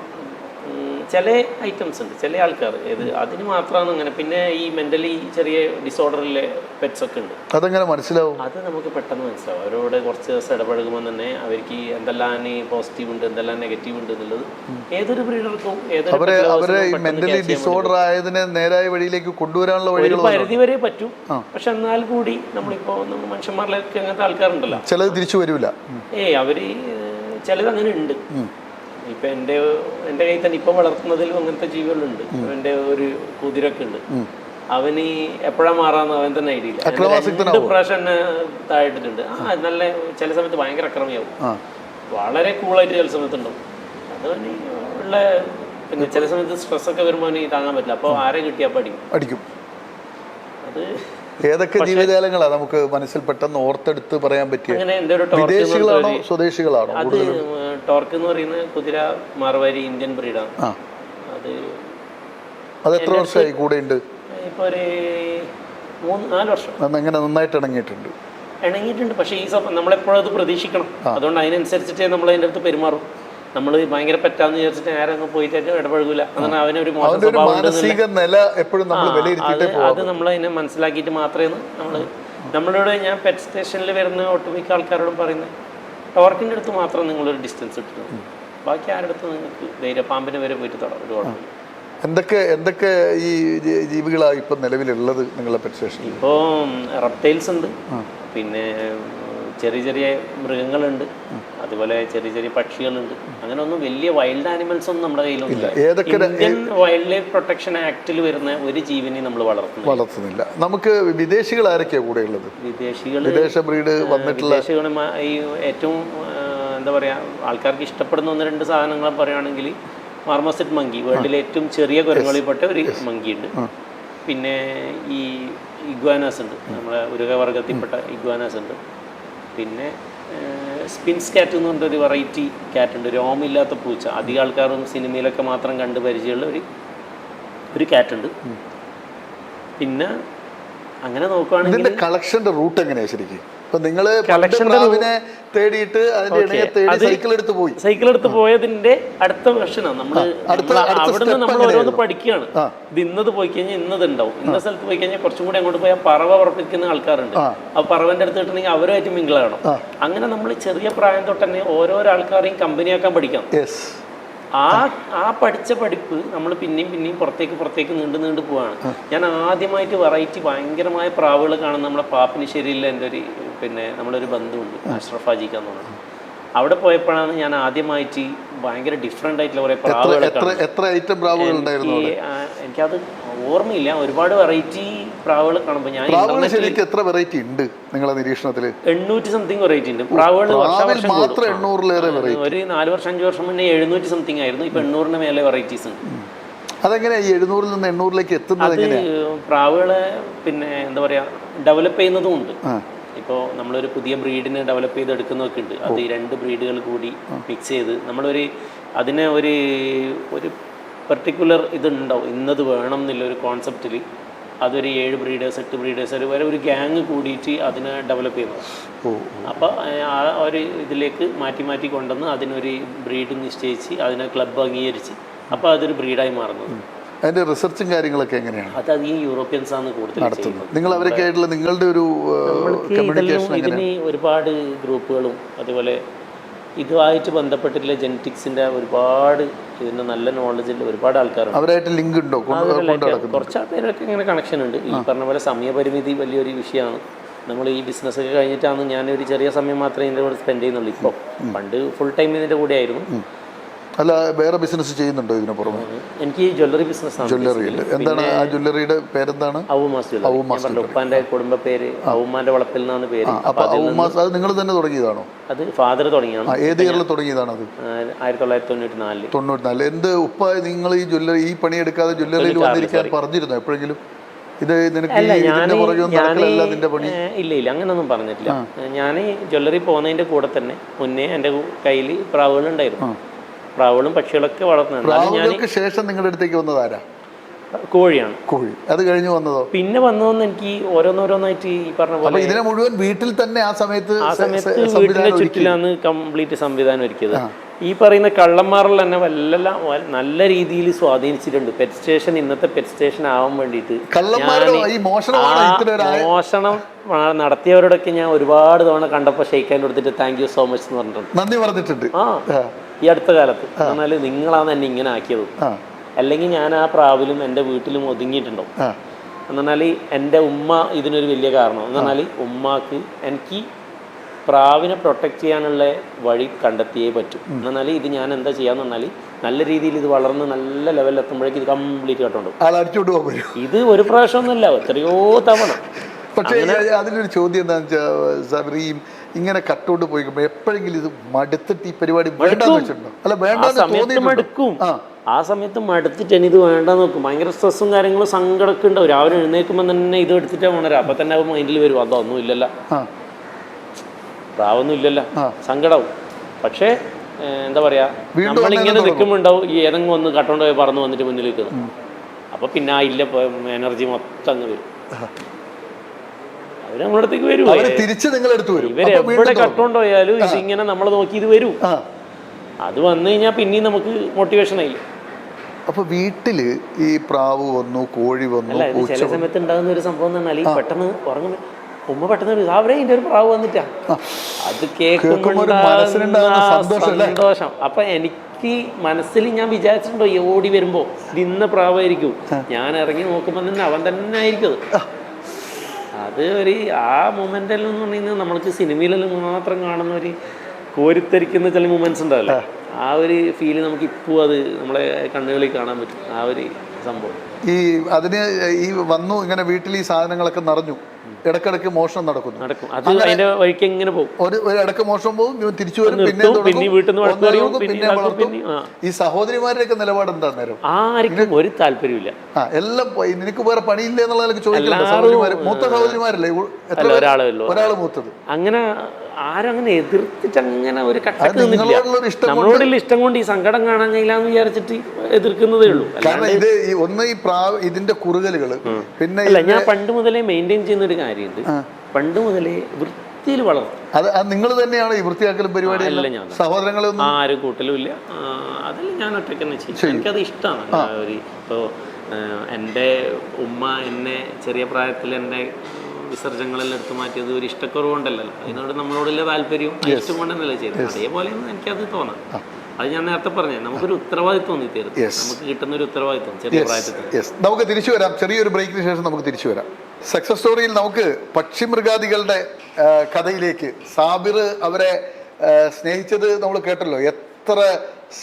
ചില ഐറ്റംസ് ഉണ്ട്, ചില ആൾക്കാർ അതിന് മാത്രമാണ് അങ്ങനെ. പിന്നെ ഈ മെന്റലി ചെറിയ ഡിസോർഡറിലെ പെറ്റ്സ് ഒക്കെ ഉണ്ട്. അതെങ്ങനെ മനസ്സിലാവും? അത് നമുക്ക് പെട്ടെന്ന് മനസ്സിലാവും. അവരോട് കുറച്ച് ദിവസം ഇടപഴകുമ്പോൾ തന്നെ അവർക്ക് എന്തെല്ലാം പോസിറ്റീവ് ഉണ്ട് എന്തെല്ലാം നെഗറ്റീവ് ഉണ്ട് എന്നുള്ളത് ഏതൊരു ബ്രീഡർക്കും മെന്റലി ഡിസോർഡർ ആയതിനെ നേരായ വഴിയിലേക്ക് കൊണ്ടുവരാനുള്ള വഴികൾ പരിധി വരെ പറ്റും. പക്ഷെ എന്നാൽ കൂടി നമ്മളിപ്പോ മനുഷ്യന്മാരിലൊക്കെ അങ്ങനത്തെ ആൾക്കാരുണ്ടല്ലോ, ചിലത് തിരിച്ചു വരൂല. അവര് ചിലത് അങ്ങനെ ഉണ്ട്. ഇപ്പം എൻ്റെ കയ്യിൽ തന്നെ ഇപ്പം വളർത്തുന്നതിലും അങ്ങനത്തെ ജീവികളുണ്ട്. എൻ്റെ ഒരു കുതിരൊക്കെ ഉണ്ട്. അവന് എപ്പോഴാണ് മാറാന്ന് അവൻ തന്നെ ഐഡിയ ഇല്ല. 2 പ്രാവശ്യം എന്നെ താഴെയിട്ടിട്ടുണ്ട്. നല്ല ചില സമയത്ത് ഭയങ്കര അക്രമിയാവും, വളരെ കൂളായിട്ട് ചില സമയത്തുണ്ടാവും. അതുകൊണ്ട് ഉള്ള പിന്നെ ചില സമയത്ത് സ്ട്രെസ്സൊക്കെ വരുമ്പോൾ അവന് താങ്ങാൻ പറ്റില്ല. അപ്പോൾ ആരെ കിട്ടിയപ്പോൾ അടിക്കും. അത് ഏതൊക്കെ ജീവജാലങ്ങളാണ് നമുക്ക് മനസ്സിൽ പെട്ടെന്ന് ഓർത്തെടുത്ത് പറയാൻ പറ്റിയ? വിദേശികളാണോ സ്വദേശികളാണോ? അത് ടോർക്ക് എന്ന് പറയുന്ന കുതിര മാർവാരി ഇന്ത്യൻ ബ്രീഡാണ്. അത് എത്ര വർഷമായി കൂടെ ഉണ്ട്? ഇപ്പോൾ ഒരു 3-4 വർഷം. എങ്ങനെ നന്നായിട്ട് ഇണങ്ങിയിട്ടുണ്ട്? പക്ഷേ ഈ നമ്മളെപ്പോഴും അത് പ്രതീക്ഷിക്കണം. അതുകൊണ്ട് അതിനനുസരിച്ചിട്ടേ നമ്മൾ അതിൻ്റെ അടുത്ത് പെരുമാറും. നമ്മൾ ഭയങ്കര പറ്റാന്ന് വിചാരിച്ചിട്ട് ആരങ്ങ് പോയിട്ട് ഇടപഴകൂല. അതാണ് അവനൊരു മോശം സ്വഭാവം. അത് നമ്മളതിനെ മനസ്സിലാക്കിയിട്ട് മാത്രമേ നമ്മളോട് ഞാൻ പെറ്റ് സ്റ്റേഷനിൽ വരുന്ന ഒട്ടുമിക്ക ആൾക്കാരോടും പറയുന്നത് ടോർക്കിൻ്റെ അടുത്ത് മാത്രം നിങ്ങളൊരു ഡിസ്റ്റൻസ് ഇട്ടിട്ടുണ്ട്. ബാക്കി ആരുടെ അടുത്ത് നിങ്ങൾക്ക് ധൈര്യം പാമ്പിന് വരെ പോയിട്ട് തുടങ്ങും. എന്തൊക്കെ ഈ ജീവികളാണ് ഇപ്പം നിലവിലുള്ളത് നിങ്ങളുടെ പെറ്റ് സ്റ്റേഷനിൽ? ഇപ്പോൾ റെപ്റ്റൈൽസ് ഉണ്ട്, പിന്നെ ചെറിയ മൃഗങ്ങളുണ്ട്, അതുപോലെ ചെറിയ പക്ഷികളുണ്ട്. അങ്ങനെ ഒന്നും വലിയ വൈൽഡ് ആനിമൽസ് ഒന്നും നമ്മുടെ കയ്യിലൊന്നുമില്ല. ഇന്ത്യൻ വൈൽഡ് ലൈഫ് പ്രൊട്ടക്ഷൻ ആക്ടിൽ വരുന്ന ഒരു ജീവനെ നമ്മൾ വളർത്തുന്നില്ല. നമുക്ക് വിദേശികൾ ആരൊക്കെയാണ് കൂടെ ഉള്ളത്? വിദേശികൾ വിദേശ ബ്രീഡ് വന്നിട്ടുള്ള ഈ ഏറ്റവും എന്താ പറയുക, ആൾക്കാർക്ക് ഇഷ്ടപ്പെടുന്ന 1-2 സാധനങ്ങൾ പറയുകയാണെങ്കിൽ മാർമോസെറ്റ് മങ്കി, വേൾഡിലെ ഏറ്റവും ചെറിയ കുരങ്ങളിൽപ്പെട്ട ഒരു മങ്കിയുണ്ട്. പിന്നെ ഈ ഇഗ്വാനാസ് ഉണ്ട്, നമ്മുടെ ഉരുകവർഗത്തിൽപ്പെട്ട ഇഗ്വാനാസ് ഉണ്ട്. പിന്നെ സ്പിൻസ് ക്യാറ്റ് എന്ന് പറഞ്ഞൊരു വെറൈറ്റി ക്യാറ്റ് ഉണ്ട്, രോമില്ലാത്ത പൂച്ച. അധികം ആൾക്കാരും സിനിമയിലൊക്കെ മാത്രം കണ്ട് പരിചയമുള്ള ഒരു ക്യാറ്റ് ഉണ്ട്. പിന്നെ അങ്ങനെ നോക്കുകയാണെങ്കിൽ കളക്ഷന്റെ റൂട്ട് എങ്ങനെയാ ശരിക്കും? നിങ്ങൾ തേടിയിട്ട് സൈക്കിൾ എടുത്ത് പോയതിന്റെ അടുത്ത വെർഷനാണ് നമ്മൾ അവിടുന്ന് നമ്മൾ ഓരോന്ന് പഠിക്കുകയാണ്. ഇത് ഇന്നത് പോയി കഴിഞ്ഞാൽ ഇന്നത് ഉണ്ടാവും, ഇന്ന സ്ഥലത്ത് പോയി കഴിഞ്ഞാൽ കുറച്ചും കൂടി അങ്ങോട്ട് പോയാൽ പറവ ഉറപ്പിക്കുന്ന ആൾക്കാരുണ്ട്. ആ പറവന്റെ അടുത്ത് കിട്ടണമെങ്കിൽ അവരുമായിട്ട് മിങ്കിളാകണം. അങ്ങനെ നമ്മൾ ചെറിയ പ്രായം തൊട്ട് തന്നെ ഓരോരോ ആൾക്കാരെയും കമ്പനിയാക്കാൻ പഠിക്കണം. ആ പഠിച്ച പഠിപ്പ് നമ്മൾ പിന്നെയും പുറത്തേക്ക് നീണ്ടു പോവാണ്. ഞാൻ ആദ്യമായിട്ട് വെറൈറ്റി ഭയങ്കരമായ പ്രാവുകൾ കാണുന്ന നമ്മുടെ പാപ്പിനിശ്ശേരിയിലെ എൻ്റെ നമ്മളൊരു ബന്ധുവുണ്ട്, അഷ്റഫ് ഹാജിക്ക എന്ന് പറഞ്ഞത്. അവിടെ പോയപ്പോഴാണ് ഞാൻ ആദ്യമായിട്ട് ഭയങ്കര ഡിഫറെൻ്റ് ആയിട്ടുള്ള കുറേ പ്രാവുകൾ. എനിക്കത് ഓർമ്മയില്ല, ഒരുപാട് വെറൈറ്റി പ്രാവുകൾ കാണുമ്പോൾ ഞാൻ എത്ര വെറൈറ്റി ഉണ്ട് നിങ്ങളുടെ നിരീക്ഷണത്തിൽ? 800 സംതിങ് വെറൈറ്റി ഉണ്ട് പ്രാവുകൾ. ഒരു 4 വർഷം 5 വർഷം മുന്നേ 700 സംതിങ് ആയിരുന്നു. ഇപ്പൊ 800-ന് മേലെ വെറൈറ്റീസ് ഉണ്ട്. അതെങ്ങനെ 700-ൽ നിന്ന് 800-ലേക്ക് എത്തുന്നത്? പ്രാവുകളെ എന്താ പറയാ, ഡെവലപ്പ് ചെയ്യുന്നതും ഉണ്ട്. ഇപ്പോൾ നമ്മളൊരു പുതിയ ബ്രീഡിനെ ഡെവലപ്പ് ചെയ്തെടുക്കുന്നതൊക്കെ ഉണ്ട്. അത് ഈ 2 ബ്രീഡുകൾ കൂടി മിക്സ് ചെയ്ത് അതിനെ ഒരു പെർട്ടിക്കുലർ ഇതുണ്ടാവും, ഇന്നത് വേണം എന്നുള്ള ഒരു കോൺസെപ്റ്റിൽ അതൊരു 7 ബ്രീഡേഴ്സ് 8 ബ്രീഡേഴ്സ് വരെ ഒരു ഗ്യാങ് കൂടിയിട്ട് അതിനെ ഡെവലപ്പ് ചെയ്യുന്നത്. അപ്പോൾ ആ ഒരു ഇതിലേക്ക് മാറ്റി കൊണ്ടുവന്ന് അതിനൊരു ബ്രീഡ് നിശ്ചയിച്ച് അതിനെ ക്ലബ്ബ് അംഗീകരിച്ച് അപ്പോൾ അതൊരു ബ്രീഡായി മാറുന്നത്. അതിന്റെ റിസർച്ചും കാര്യങ്ങളൊക്കെ എങ്ങനെയാണ്? അത് ഈ യൂറോപ്യൻസ് ആണ് കൂടുതൽ ചെയ്യുന്നത്. നിങ്ങൾ അവരൊക്കെയായിട്ടുള്ള നിങ്ങളുടെ ഒരു ഇതിന് ഒരുപാട് ഗ്രൂപ്പുകളും അതുപോലെ ഇതുമായിട്ട് ബന്ധപ്പെട്ടിട്ടുള്ള ജെനറ്റിക്സിന്റെ ഒരുപാട് ഇതിന്റെ നല്ല നോളജുള്ള ഒരുപാട് ആൾക്കാരുണ്ട്. അവരായിട്ട് ലിങ്ക് ഉണ്ടോ? കുറച്ച് ആൾക്കാരൊക്കെ ഇങ്ങനെ കണക്ഷൻ ഉണ്ട്. ഈ പറഞ്ഞ പോലെ സമയപരിമിതി വലിയൊരു വിഷയമാണ്. നമ്മൾ ഈ ബിസിനസ്സൊക്കെ കഴിഞ്ഞിട്ടാണ് ഞാനൊരു ചെറിയ സമയം മാത്രമേ ഇതിൻ്റെ കൂടെ സ്പെൻഡ് ചെയ്യുന്നുള്ളൂ. ഇപ്പോൾ പണ്ട് ഫുൾ ടൈം ഇതിൻ്റെ കൂടെ ആയിരുന്നു. അല്ല, വേറെ ബിസിനസ് ചെയ്യുന്നുണ്ടോ ഇതിന് പുറമെ? എനിക്ക് ജ്വല്ലറി ബിസിനസ്. ജ്വല്ലറി എന്താണ് ആ ജ്വല്ലറിയുടെ പേരെന്താണ്? ഉപ്പാന്റെ കുടുംബ പേര് ഔമാന്റെ വളപ്പിൽ നിന്നാണ് പേര്. അത് നിങ്ങൾ തന്നെ തുടങ്ങിയതാണോ? അത് ഫാദർ തുടങ്ങിയതാണ്. ഏത് ഇയറിൽ തുടങ്ങിയതാണ് അത്? 1994. എന്ത് ഉപ്പ നിങ്ങൾ ഈ ജ്വല്ലറി ഈ പണിയെടുക്കാതെ ജ്വല്ലറിയിൽ വന്നിരിക്കാൻ പറഞ്ഞിരുന്നോ എപ്പോഴെങ്കിലും? ഇത് നിനക്ക് ഇല്ല അങ്ങനൊന്നും പറഞ്ഞിട്ടില്ല. ഞാൻ ജ്വല്ലറി പോകുന്നതിന്റെ കൂടെ തന്നെ മുന്നേ എൻ്റെ കയ്യിൽ പ്രാവുകളുണ്ടായിരുന്നു. പ്രാവുകളും പക്ഷികളൊക്കെ വളർത്തുന്നുണ്ട്. ശേഷം നിങ്ങളുടെ അടുത്തേക്ക് വന്നതാരാ? കോഴിയാണ്. കോഴി. അത് കഴിഞ്ഞ് വന്നതോ? പിന്നെ വന്നതെന്ന് എനിക്ക് ഓരോന്നോരോന്നായിട്ട് ഈ പറഞ്ഞ പോലെ ഇതിനെ മുഴുവൻ വീട്ടിൽ തന്നെ ആ സമയത്ത് വീട്ടിലെ ചുറ്റിലാണ് കംപ്ലീറ്റ് സംവിധാനം ഒരുക്കിയത്. ഈ പറയുന്ന കള്ളന്മാരിൽ തന്നെ നല്ല രീതിയിൽ സ്വാധീനിച്ചിട്ടുണ്ട് പെറ്റ് സ്റ്റേഷൻ. ഇന്നത്തെ പെറ്റ് സ്റ്റേഷൻ ആവാൻ വേണ്ടിയിട്ട് മോഷണം നടത്തിയവരോടൊക്കെ ഞാൻ ഒരുപാട് തവണ കണ്ടപ്പോൾ ഷെയ്ക്കാൻ കൊടുത്തിട്ട് താങ്ക് യു സോ മച്ച് എന്ന് പറഞ്ഞിട്ടുണ്ട്, നന്ദി പറഞ്ഞിട്ടുണ്ട്. ഈ അടുത്ത കാലത്ത് എന്നാൽ നിങ്ങളാണ് എന്നെ ഇങ്ങനെ ആക്കിയത്, അല്ലെങ്കിൽ ഞാൻ ആ പ്രാവിലും എൻ്റെ വീട്ടിലും ഒതുങ്ങിയിട്ടുണ്ടോ എന്നാൽ എൻ്റെ ഉമ്മ ഇതിനൊരു വലിയ കാരണം. എന്നാൽ ഉമ്മാക്ക് എനിക്ക് പ്രാവിനെ പ്രൊട്ടക്റ്റ് ചെയ്യാനുള്ള വഴി കണ്ടെത്തിയേ പറ്റും. എന്നാൽ ഇത് ഞാൻ എന്താ ചെയ്യാന്ന് പറഞ്ഞാൽ നല്ല രീതിയിൽ ഇത് വളർന്ന് നല്ല ലെവലിൽ എത്തുമ്പോഴേക്കും ഇത് കംപ്ലീറ്റ് കട്ടുണ്ടോ. ഇത് ഒരു പ്രാവശ്യമൊന്നുമല്ല, എത്രയോ തവണ. പക്ഷേ അതിലൊരു ചോദ്യം എന്താണെന്ന് വെച്ചാൽ സബറിയും ഇങ്ങനെ കട്ടുകൊണ്ട് പോയിക്കുമ്പോൾ എപ്പോഴെങ്കിലും ഇത് മടുത്തിട്ട് ഈ പരിപാടി മടുക്കും. ആ സമയത്ത് മടുത്തിട്ട് ഇത് വേണ്ടെന്ന് നോക്കും. ഭയങ്കര സ്ട്രെസ്സും കാര്യങ്ങളും സങ്കടമൊക്കെ ഉണ്ടാവും. രാവിലെ എഴുന്നേൽക്കുമ്പോൾ തന്നെ ഇത് എടുത്തിട്ടേ ഉണരാം. അപ്പം തന്നെ മൈൻഡിൽ വരും അതൊന്നും ഇല്ലല്ലോ, പ്രാവൊന്നും ഇല്ലല്ലോ, സങ്കടാവും. പക്ഷേ എന്താ പറയാ, നമ്മളിങ്ങനെ നിൽക്കുമ്പോണ്ടാവും ഈ ഏതെങ്കിലും ഒന്ന് കട്ടോണ്ട് പോയി പറന്ന് വന്നിട്ട് മുന്നിൽ നിൽക്കുന്നത്. അപ്പൊ പിന്നെ ആ ഇല്ല എനർജി മൊത്തം അങ്ങ് വരും. അവര് നമ്മുടെ അടുത്തേക്ക് വരും. ഇവര് എവിടെ കട്ടോണ്ട് പോയാലും ഇതിങ്ങനെ നമ്മളെ നോക്കി ഇത് വരും. അത് വന്നു കഴിഞ്ഞാൽ പിന്നെയും നമുക്ക് മോട്ടിവേഷൻ ആയില്ല. അപ്പൊ വീട്ടില് ഈ പ്രാവ് വന്നു, കോഴി വന്നു. ചില സമയത്ത് ഉണ്ടാകുന്ന ഒരു സംഭവം എന്ന് പറഞ്ഞാൽ പെട്ടെന്ന് ഉറങ്ങും. ഉമ്മ പെട്ടെന്ന് അവരെ ഇതിന്റെ ഒരു പ്രാവ് വന്നിട്ടാ. അത് കേൾക്കുമ്പോൾ സന്തോഷം. അപ്പൊ എനിക്ക് മനസ്സിൽ ഞാൻ വിചാരിച്ചിട്ടുണ്ടോ ഓടി വരുമ്പോ ഇന്ന പ്രാവായിരിക്കും. ഞാൻ ഇറങ്ങി നോക്കുമ്പോൾ തന്നെ അവൻ തന്നെ ആയിരിക്കും. അത് ഒരു ആ മൊമെന്റെല്ലാം എന്ന് പറഞ്ഞാൽ നമ്മൾക്ക് സിനിമയിലെല്ലാം മാത്രം കാണുന്ന ഒരു കോരിത്തരിക്കുന്ന ചില മൊമെന്റ്സ് ഉണ്ടാവില്ല. ആ ഒരു ഫീല് നമുക്ക് ഇപ്പോൾ അത് നമ്മളെ കണ്ണുകളിൽ കാണാൻ പറ്റും. ആ ഒരു സംഭവം ഈ അതിന് ഈ വന്നു ഇങ്ങനെ വീട്ടിൽ ഈ സാധനങ്ങളൊക്കെ നിറഞ്ഞു, ഇടക്കിടക്ക് മോഷണം നടക്കുന്നു. ഒരു ഇടക്ക് മോഷണം പോകും, ഇവൻ തിരിച്ചു വരും, പിന്നെ വളർത്തും. ഈ സഹോദരിമാരുടെയൊക്കെ നിലപാട് എന്താ നേരം? ആർക്കും ഒരു താല്പര്യമില്ല. എല്ലാം നിനക്ക് വേറെ പണിയില്ല എന്നുള്ളതൊക്കെ ചോദിക്കില്ല. സഹോദരിമാര് മൂത്ത സഹോദരിമാരല്ലേ? ഒരാള് മൂത്തത്. അങ്ങനെ ആരും അങ്ങനെ എതിർത്തിട്ട് അങ്ങനെ ഒരു കട്ടക്ക് നിന്നില്ല. നമ്മളോടുള്ള ഇഷ്ടം കൊണ്ട് ഈ സങ്കടം കാണാൻ കഴിയില്ലാന്ന് വിചാരിച്ചിട്ട് എതിർക്കുന്നതേ ഉള്ളൂ. കാരണം ഇത് ഒന്ന് ഈ ഇതിന്റെ കുറുകലുകള്, പിന്നെ അല്ല, ഞാൻ പണ്ട് മുതലേ മെയിൻറ്റെയിൻ ചെയ്യുന്ന ഒരു കാര്യമുണ്ട്. പണ്ട് മുതലേ വൃത്തിയിൽ വളർത്തും. അത് നിങ്ങൾ തന്നെയാണ് ഈ വൃത്തിയാക്കലും പരിപാടി? അല്ല, ഞാൻ സഹോദരങ്ങളൊന്നും ആരും കൂട്ടലും ഇല്ല. അതെല്ലാം ഞാൻ ഒറ്റയ്ക്ക് തന്നെ ചെയ്യും. എനിക്കത് ഇഷ്ടമാണ്. ഇപ്പോൾ എൻ്റെ ഉമ്മ എന്നെ ചെറിയ പ്രായത്തിൽ എൻ്റെ വിസർജനങ്ങളെല്ലാം എടുത്തു മാറ്റിയത് ഒരു ഇഷ്ടക്കുറവുണ്ടല്ലോ, അതിനോട് നമ്മളോടുള്ള താല്പര്യവും ഇഷ്ടം കൊണ്ടല്ലേ ചെയ്തത്. അതേപോലെ എനിക്കത് തോന്നാം. അത് ഞാൻ നേരത്തെ പറഞ്ഞേ, നമുക്കൊരു ഉത്തരവാദിത്വം തോന്നിത്തീരും. നമുക്ക് കിട്ടുന്ന ഒരു ഉത്തരവാദിത്വം ചെറിയ പ്രായത്തിൽ. നമുക്ക് തിരിച്ചു വരാം, ചെറിയൊരു ബ്രേക്കിന് ശേഷം നമുക്ക് തിരിച്ചു വരാം. സക്സസ് സ്റ്റോറിയിൽ നമുക്ക് പക്ഷിമൃഗാദികളുടെ കഥയിലേക്ക്. സാബിർ അവരെ സ്നേഹിച്ചത് നമ്മൾ കേട്ടല്ലോ. എത്ര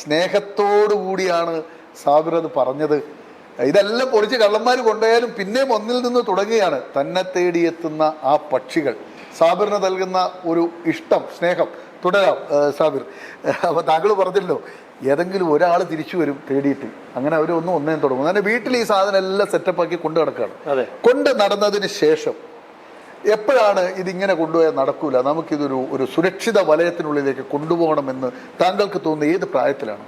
സ്നേഹത്തോടു കൂടിയാണ് സാബിർ അത് പറഞ്ഞത്. ഇതെല്ലാം പൊളിച്ച് കള്ളന്മാർ കൊണ്ടുപോയാലും പിന്നെയും ഒന്നിൽ നിന്ന് തുടങ്ങുകയാണ്. തന്നെ തേടിയെത്തുന്ന ആ പക്ഷികൾ സാബിറിന് നൽകുന്ന ഒരു ഇഷ്ടം, സ്നേഹം. തുടരാം സാബിർ. അപ്പോൾ താങ്കൾ പറഞ്ഞല്ലോ ഏതെങ്കിലും ഒരാൾ തിരിച്ചു വരും തേടിയിട്ട്. അങ്ങനെ അവർ ഒന്നേം തുടങ്ങും. അങ്ങനെ വീട്ടിൽ ഈ സാധനം എല്ലാം സെറ്റപ്പാക്കി കൊണ്ടു നടക്കുകയാണ്. കൊണ്ട് നടന്നതിന് ശേഷം എപ്പോഴാണ് ഇതിങ്ങനെ കൊണ്ടുപോയാൽ നടക്കൂല, നമുക്കിതൊരു സുരക്ഷിത വലയത്തിനുള്ളിലേക്ക് കൊണ്ടുപോകണമെന്ന് താങ്കൾക്ക് തോന്നുന്നത് ഏത് പ്രായത്തിലാണ്?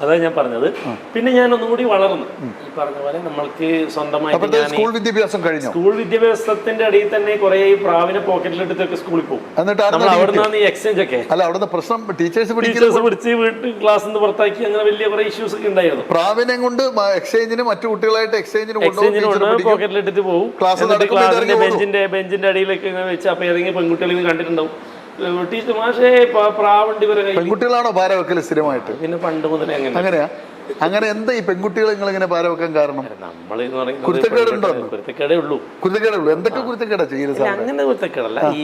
അതാ ഞാൻ പറഞ്ഞത്. പിന്നെ ഞാൻ ഒന്നും കൂടി വളർന്നു. ഈ പറഞ്ഞ പോലെ നമ്മൾക്ക് സ്വന്തമായിട്ട് സ്കൂൾ വിദ്യാഭ്യാസം കഴിഞ്ഞു. സ്കൂൾ വിദ്യാഭ്യാസത്തിന്റെ ഇടയിൽ തന്നെ കുറെ പ്രാവിനെ പോക്കറ്റിലിട്ടൊക്കെ സ്കൂളിൽ പോകും. എന്നിട്ട് അവിടുന്ന് എക്സ്ചേഞ്ച് ഒക്കെ. അല്ല, അവിടുന്ന് പ്രശ്നം ടീച്ചേഴ്സ് പിടിച്ച് വീട്ടിൽ ക്ലാസ്സിൽ നിന്ന് പുറത്താക്കി. അങ്ങനെ വലിയ കുറെ ഇഷ്യൂസ് ഒക്കെ ഉണ്ടായിരുന്നു. പ്രാവിനെ കൊണ്ട് എക്സ്ചേഞ്ചിന് മറ്റു കുട്ടികളായിട്ട് എക്സ്ചേഞ്ചിന് പോക്കറ്റിലിട്ടിട്ട് പോകും. ക്ലാസ്സിന്റെ ബെഞ്ചിന്റെ അടിയിലൊക്കെ ഇങ്ങനെ വെച്ച് അപ്പൊ ഏതെങ്കിലും പെൺകുട്ടികൾ കണ്ടിട്ടുണ്ടാവും. പെൺകുട്ടികളാണോ ഭാര വെക്കല് സ്ഥിരമായിട്ട്? പിന്നെ പണ്ട് മുതലേ അങ്ങനെയാ. അങ്ങനെ എന്താ ഈ പെൺകുട്ടികൾ നിങ്ങൾ ഇങ്ങനെ ഭാര വെക്കാൻ കാരണം? കുരുത്തക്കേടുണ്ടോ? കുരുത്തക്കേടേ ഉള്ളൂ. എന്തൊക്കെ കുരുത്തക്കേടാ ചെയ്യുന്നത്? അങ്ങനെ കുരുത്തക്കേടല്ല. ഈ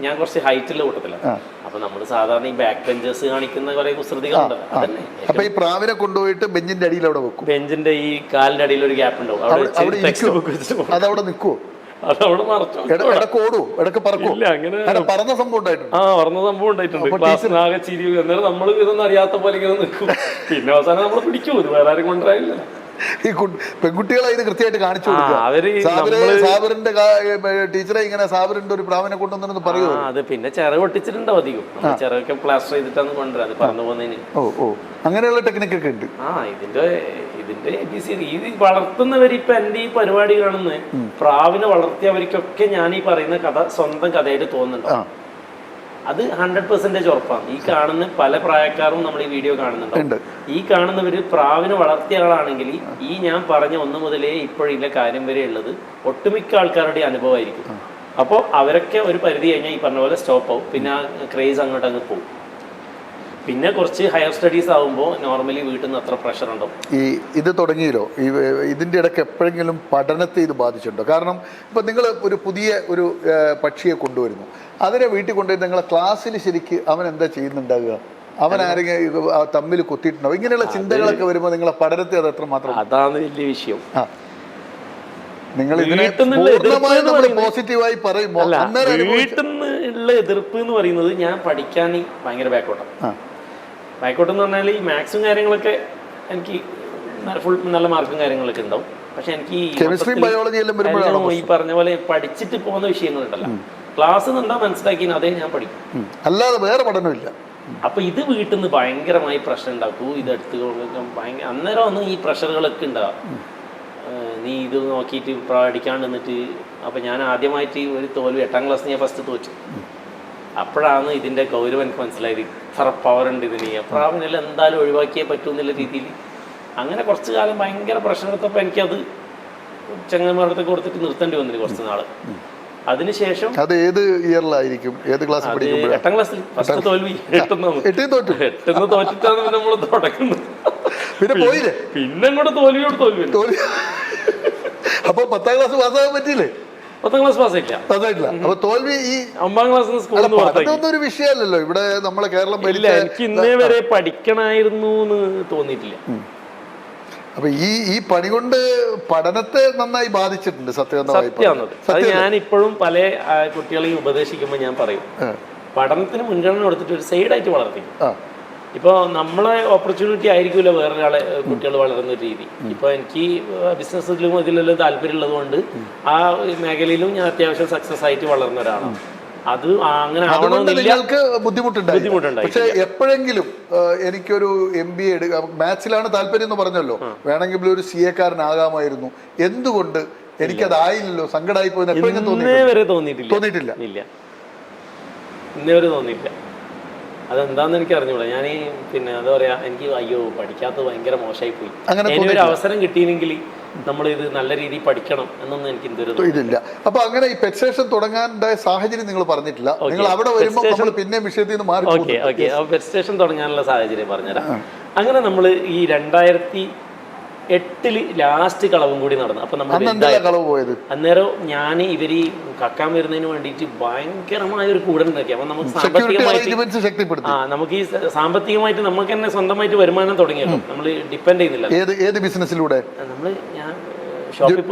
ഞാൻ കുറച്ച് ഹൈറ്റുള്ള കൂട്ടത്തില്ല. അപ്പൊ നമ്മള് സാധാരണ ഈ ബാക്ക് ബെഞ്ചേഴ്സ് കാണിക്കുന്ന കുറെ കുസൃതികളുണ്ട്. അതന്നെ. അപ്പൊ ഈ പ്രാവിനെ കൊണ്ടുപോയിട്ട് ബെഞ്ചിന്റെ അടിയിൽ അവിടെ വെക്കും. ബെഞ്ചിന്റെ ഈ കാലിന്റെ അടിയിൽ ഒരു ഗ്യാപ്പ് ഉണ്ടാവും. അതവിടെ നിൽക്കുവോ? അതവിടെ മറച്ചു. ഇടക്ക് ഓടൂ, ഇടക്ക് പറക്കും. അങ്ങനെ പറഞ്ഞ സംഭവം ഉണ്ടായിട്ടുണ്ട്. പറഞ്ഞ സംഭവം ഉണ്ടായിട്ടുണ്ട്. ക്ലാസ്സിന് ആകെ ചിരി. അന്നേരം നമ്മൾ ഇതൊന്നും അറിയാത്ത പോലെ ഇങ്ങനെ നിൽക്കും. പിന്നെ അവസാനം നമ്മൾ പിടിക്കും. ഇത് വേറെ ആരും കൊണ്ടുവരാനില്ല. ഈ പെൺകുട്ടികളെ ഇത് കൃത്യമായിട്ട് കാണിച്ചു കൊടുക്കുക. സാബിറിന്റെ ടീച്ചറെ ഇങ്ങനെ സാബിറിന്റെ ഒരു പ്രാവിനെ കൊണ്ടുവന്നു പറയുമോ? അത് പിന്നെ ചിറ പൊട്ടിച്ചിട്ടുണ്ടാവും. അധികം ചിറകൊക്കെ പ്ലാസ്റ്റർ ചെയ്തിട്ടാണ് കൊണ്ടുവരാൻ. അത് പറഞ്ഞു പോകുന്നതിന് അങ്ങനെയുള്ള ടെക്നിക്കൊക്കെ ഉണ്ട്. ഇതിന്റെ ഈ വളർത്തുന്നവർ ഇപ്പൊ എന്റെ ഈ പരിപാടി കാണുന്ന പ്രാവിനെ വളർത്തിയവർക്കൊക്കെ ഞാൻ ഈ പറയുന്ന കഥ സ്വന്തം കഥയായിട്ട് തോന്നുന്നുണ്ടോ? അത് 100% ഉറപ്പാണ്. ഈ കാണുന്ന പല പ്രായക്കാരും നമ്മൾ ഈ വീഡിയോ കാണുന്നുണ്ട്. ഈ കാണുന്നവര് പ്രാവിനെ വളർത്തിയ ആളാണെങ്കിൽ ഈ ഞാൻ പറഞ്ഞ 1 മുതലേ ഇപ്പോഴില്ല കാര്യം വരെ ഉള്ളത് ഒട്ടുമിക്ക ആൾക്കാരുടെ അനുഭവമായിരിക്കും. അപ്പോൾ അവരൊക്കെ ഒരു പരിധി കഴിഞ്ഞാൽ ഈ പറഞ്ഞ പോലെ സ്റ്റോപ്പ് ആവും. പിന്നെ ആ ക്രേസ് അങ്ങ് പോകും. പിന്നെ കുറച്ച് ഹയർ സ്റ്റഡീസ് ആകുമ്പോൾ നോർമലി വീട്ടിൽ നിന്ന് അത്ര പ്രഷർ ഉണ്ടാവും. ഇത് തുടങ്ങിയല്ലോ, ഇതിൻ്റെ ഇടയ്ക്ക് എപ്പോഴെങ്കിലും പഠനത്തെ ഇത് ബാധിച്ചിട്ടുണ്ടോ? കാരണം ഇപ്പം നിങ്ങൾ ഒരു പുതിയ ഒരു പക്ഷിയെ കൊണ്ടുവരുന്നു, അതിനെ വീട്ടിൽ കൊണ്ടുവരുന്ന നിങ്ങളെ ക്ലാസ്സിൽ ശരിക്ക് അവൻ എന്താ ചെയ്യുന്നുണ്ടാകുക? അവൻ ആരെങ്കിലും തമ്മിൽ കൊത്തിയിട്ടുണ്ടാവും? ഇങ്ങനെയുള്ള ചിന്തകളൊക്കെ വരുമ്പോൾ നിങ്ങളെ പഠനത്തെ അത് എത്രമാത്രം? അതാണ് വലിയ വിഷയം. നിങ്ങൾ പോസിറ്റീവായി പറയുമ്പോൾ വീട്ടിൽ നിന്നുള്ള എതിർപ്പ് എന്ന് പറയുന്നത് ഞാൻ പഠിക്കാൻ ഭയങ്കര ബാക്കോട്ടാണ്. ബാക്കോട്ടെന്ന് പറഞ്ഞാൽ ഈ മാത്സും കാര്യങ്ങളൊക്കെ എനിക്ക് ഫുൾ നല്ല മാർക്കും കാര്യങ്ങളൊക്കെ ഉണ്ടാവും. പക്ഷെ എനിക്ക് ഈ പറഞ്ഞ പോലെ പഠിച്ചിട്ട് പോകുന്ന വിഷയങ്ങളുണ്ടല്ലോ, ക്ലാസ് എന്താ മനസ്സിലാക്കി അതേ ഞാൻ പഠിക്കും, അല്ലാതെ വേറെ പഠനമില്ല. അപ്പൊ ഇത് വീട്ടിൽ നിന്ന് ഭയങ്കരമായി പ്രഷർ ഉണ്ടാക്കൂ. ഇത് എടുത്ത് ഭയങ്കര അന്നേരം ഒന്നും ഈ പ്രഷറുകളൊക്കെ ഉണ്ടാവും. നീ ഇത് നോക്കിയിട്ട് പഠിക്കാണ്ട് നിന്നിട്ട്. അപ്പം ഞാൻ ആദ്യമായിട്ട് ഒരു തോൽവി 8ാം ക്ലാസ്സിൽ ഞാൻ ഫസ്റ്റ് തോറ്റു. അപ്പോഴാണ് ഇതിൻ്റെ ഗൗരവം എനിക്ക് മനസ്സിലായത്. ഇത്ര പവർ ഉണ്ട് ഇതിന്, പ്രാവിനെല്ലാം എന്തായാലും ഒഴിവാക്കിയേ പറ്റൂ എന്നുള്ള രീതിയിൽ. അങ്ങനെ കുറച്ച് കാലം ഭയങ്കര പ്രഷർ എടുത്തപ്പോൾ എനിക്കത് ചങ്ങന്മാരുടെ കൊടുത്തിട്ട് നിർത്തേണ്ടി വന്നില്ല കുറച്ച് നാൾ. അതിനുശേഷം അത് ഏത് ഇയറിലായിരിക്കും? ഏത് ക്ലാസ്? 8ാം ക്ലാസ്സിൽ ഫസ്റ്റ് തോൽവി. 8ന്ന് തോറ്റിട്ടാണ് നമ്മൾ തുടങ്ങുന്നത്. പിന്നെ പോയില്ലേ? പിന്നെ അങ്ങോട്ട് തോൽവിയോട് തോൽവി. അപ്പൊ 10ാം ക്ലാസ് പാസ്സാകാൻ പറ്റിയില്ലേ? 10ാം ക്ലാസ് പാസ്സായിട്ടില്ല. അപ്പൊ തോൽവി ഈ 9ാം ക്ലാസ് സ്കൂളിൽ അതൊന്നും ഒരു വിഷയമല്ലല്ലോ ഇവിടെ നമ്മളെ കേരളം. എനിക്ക് ഇന്നേ വരെ പഠിക്കണമായിരുന്നു എന്ന് തോന്നിയിട്ടില്ല. അപ്പൊ ഈ പണി കൊണ്ട് പഠനത്തെ നന്നായി ബാധിച്ചിട്ടുണ്ട് സത്യസന്ധമായി. അത് ഞാൻ ഇപ്പോഴും പല കുട്ടികളെയും ഉപദേശിക്കുമ്പോൾ ഞാൻ പറയും, പഠനത്തിന് മുൻഗണന കൊടുത്തിട്ട് ഒരു സൈഡായിട്ട് വളർത്തി. ഇപ്പോൾ നമ്മളെ ഓപ്പർച്യൂണിറ്റി ആയിരിക്കില്ല വേറൊരാളെ കുട്ടികൾ വളരുന്ന രീതി. ഇപ്പോൾ എനിക്ക് ബിസിനസ്സിലും ഇതിലെല്ലാം താല്പര്യമുള്ളത് കൊണ്ട് ആ മേഖലയിലും ഞാൻ അത്യാവശ്യം സക്സസ് ആയിട്ട് വളർന്ന ഒരാളാണ്. അത് അങ്ങനെ നിങ്ങൾക്ക് ബുദ്ധിമുട്ടുണ്ടായി. പക്ഷെ എപ്പോഴെങ്കിലും എനിക്കൊരു MBA മാത്സിലാണ് താല്പര്യം എന്ന് പറഞ്ഞല്ലോ, വേണമെങ്കിൽ ഒരു CA കാരനാകാമായിരുന്നു, എന്തുകൊണ്ട് എനിക്കതായില്ലല്ലോ, സങ്കടമായി പോയെന്ന് എപ്പോഴെങ്കിലും തോന്നിയിട്ടില്ല? ഇല്ല, ഇന്നേ വരെ തോന്നിയിട്ടില്ല. അതെന്താന്ന് എനിക്ക് അറിഞ്ഞൂടാ. ഞാൻ പിന്നെ എന്താ പറയാ, എനിക്ക് അയ്യോ പഠിക്കാത്തത് ഭയങ്കര മോശമായി പോയി, ഒരു അവസരം കിട്ടിയില്ലെങ്കിൽ നമ്മൾ ഇത് നല്ല രീതിയിൽ പഠിക്കണം എന്നൊന്നും എനിക്ക് എന്തൊരു ഇതില്ല. അപ്പൊ അങ്ങനെ ഈ പെറ്റ് സ്റ്റേഷൻ തുടങ്ങാനുണ്ടായ സാഹചര്യം നിങ്ങൾ പറഞ്ഞിട്ടില്ല. നിങ്ങൾ അവിടെ വരുമ്പോൾ നമ്മൾ പിന്നെ വിഷയത്തിൽ നിന്ന് മാറി. ഓക്കെ പെറ്റ് സ്റ്റേഷൻ തുടങ്ങാനുള്ള സാഹചര്യം പറഞ്ഞുതരാം. അങ്ങനെ നമ്മൾ ഈ 2008 ലാസ്റ്റ് കളവും കൂടി നടന്നു. അപ്പൊ നമ്മൾ അന്നേരം ഞാൻ ഇവര് കക്കാൻ വരുന്നതിന് വേണ്ടിയിട്ട് ഭയങ്കരമായ ഒരു കൂടലുണ്ടാക്കി. അപ്പൊ നമുക്ക് നമുക്ക് ഈ സാമ്പത്തികമായിട്ട് നമുക്ക് തന്നെ സ്വന്തമായിട്ട് വരുമാനം തുടങ്ങിയല്ലോ, നമ്മൾ ഡിപ്പെൻഡ് ചെയ്യുന്നില്ല. ഏത് ബിസിനസ്സിലൂടെ? നമ്മള് ഞാൻ ഷോപ്പിൽ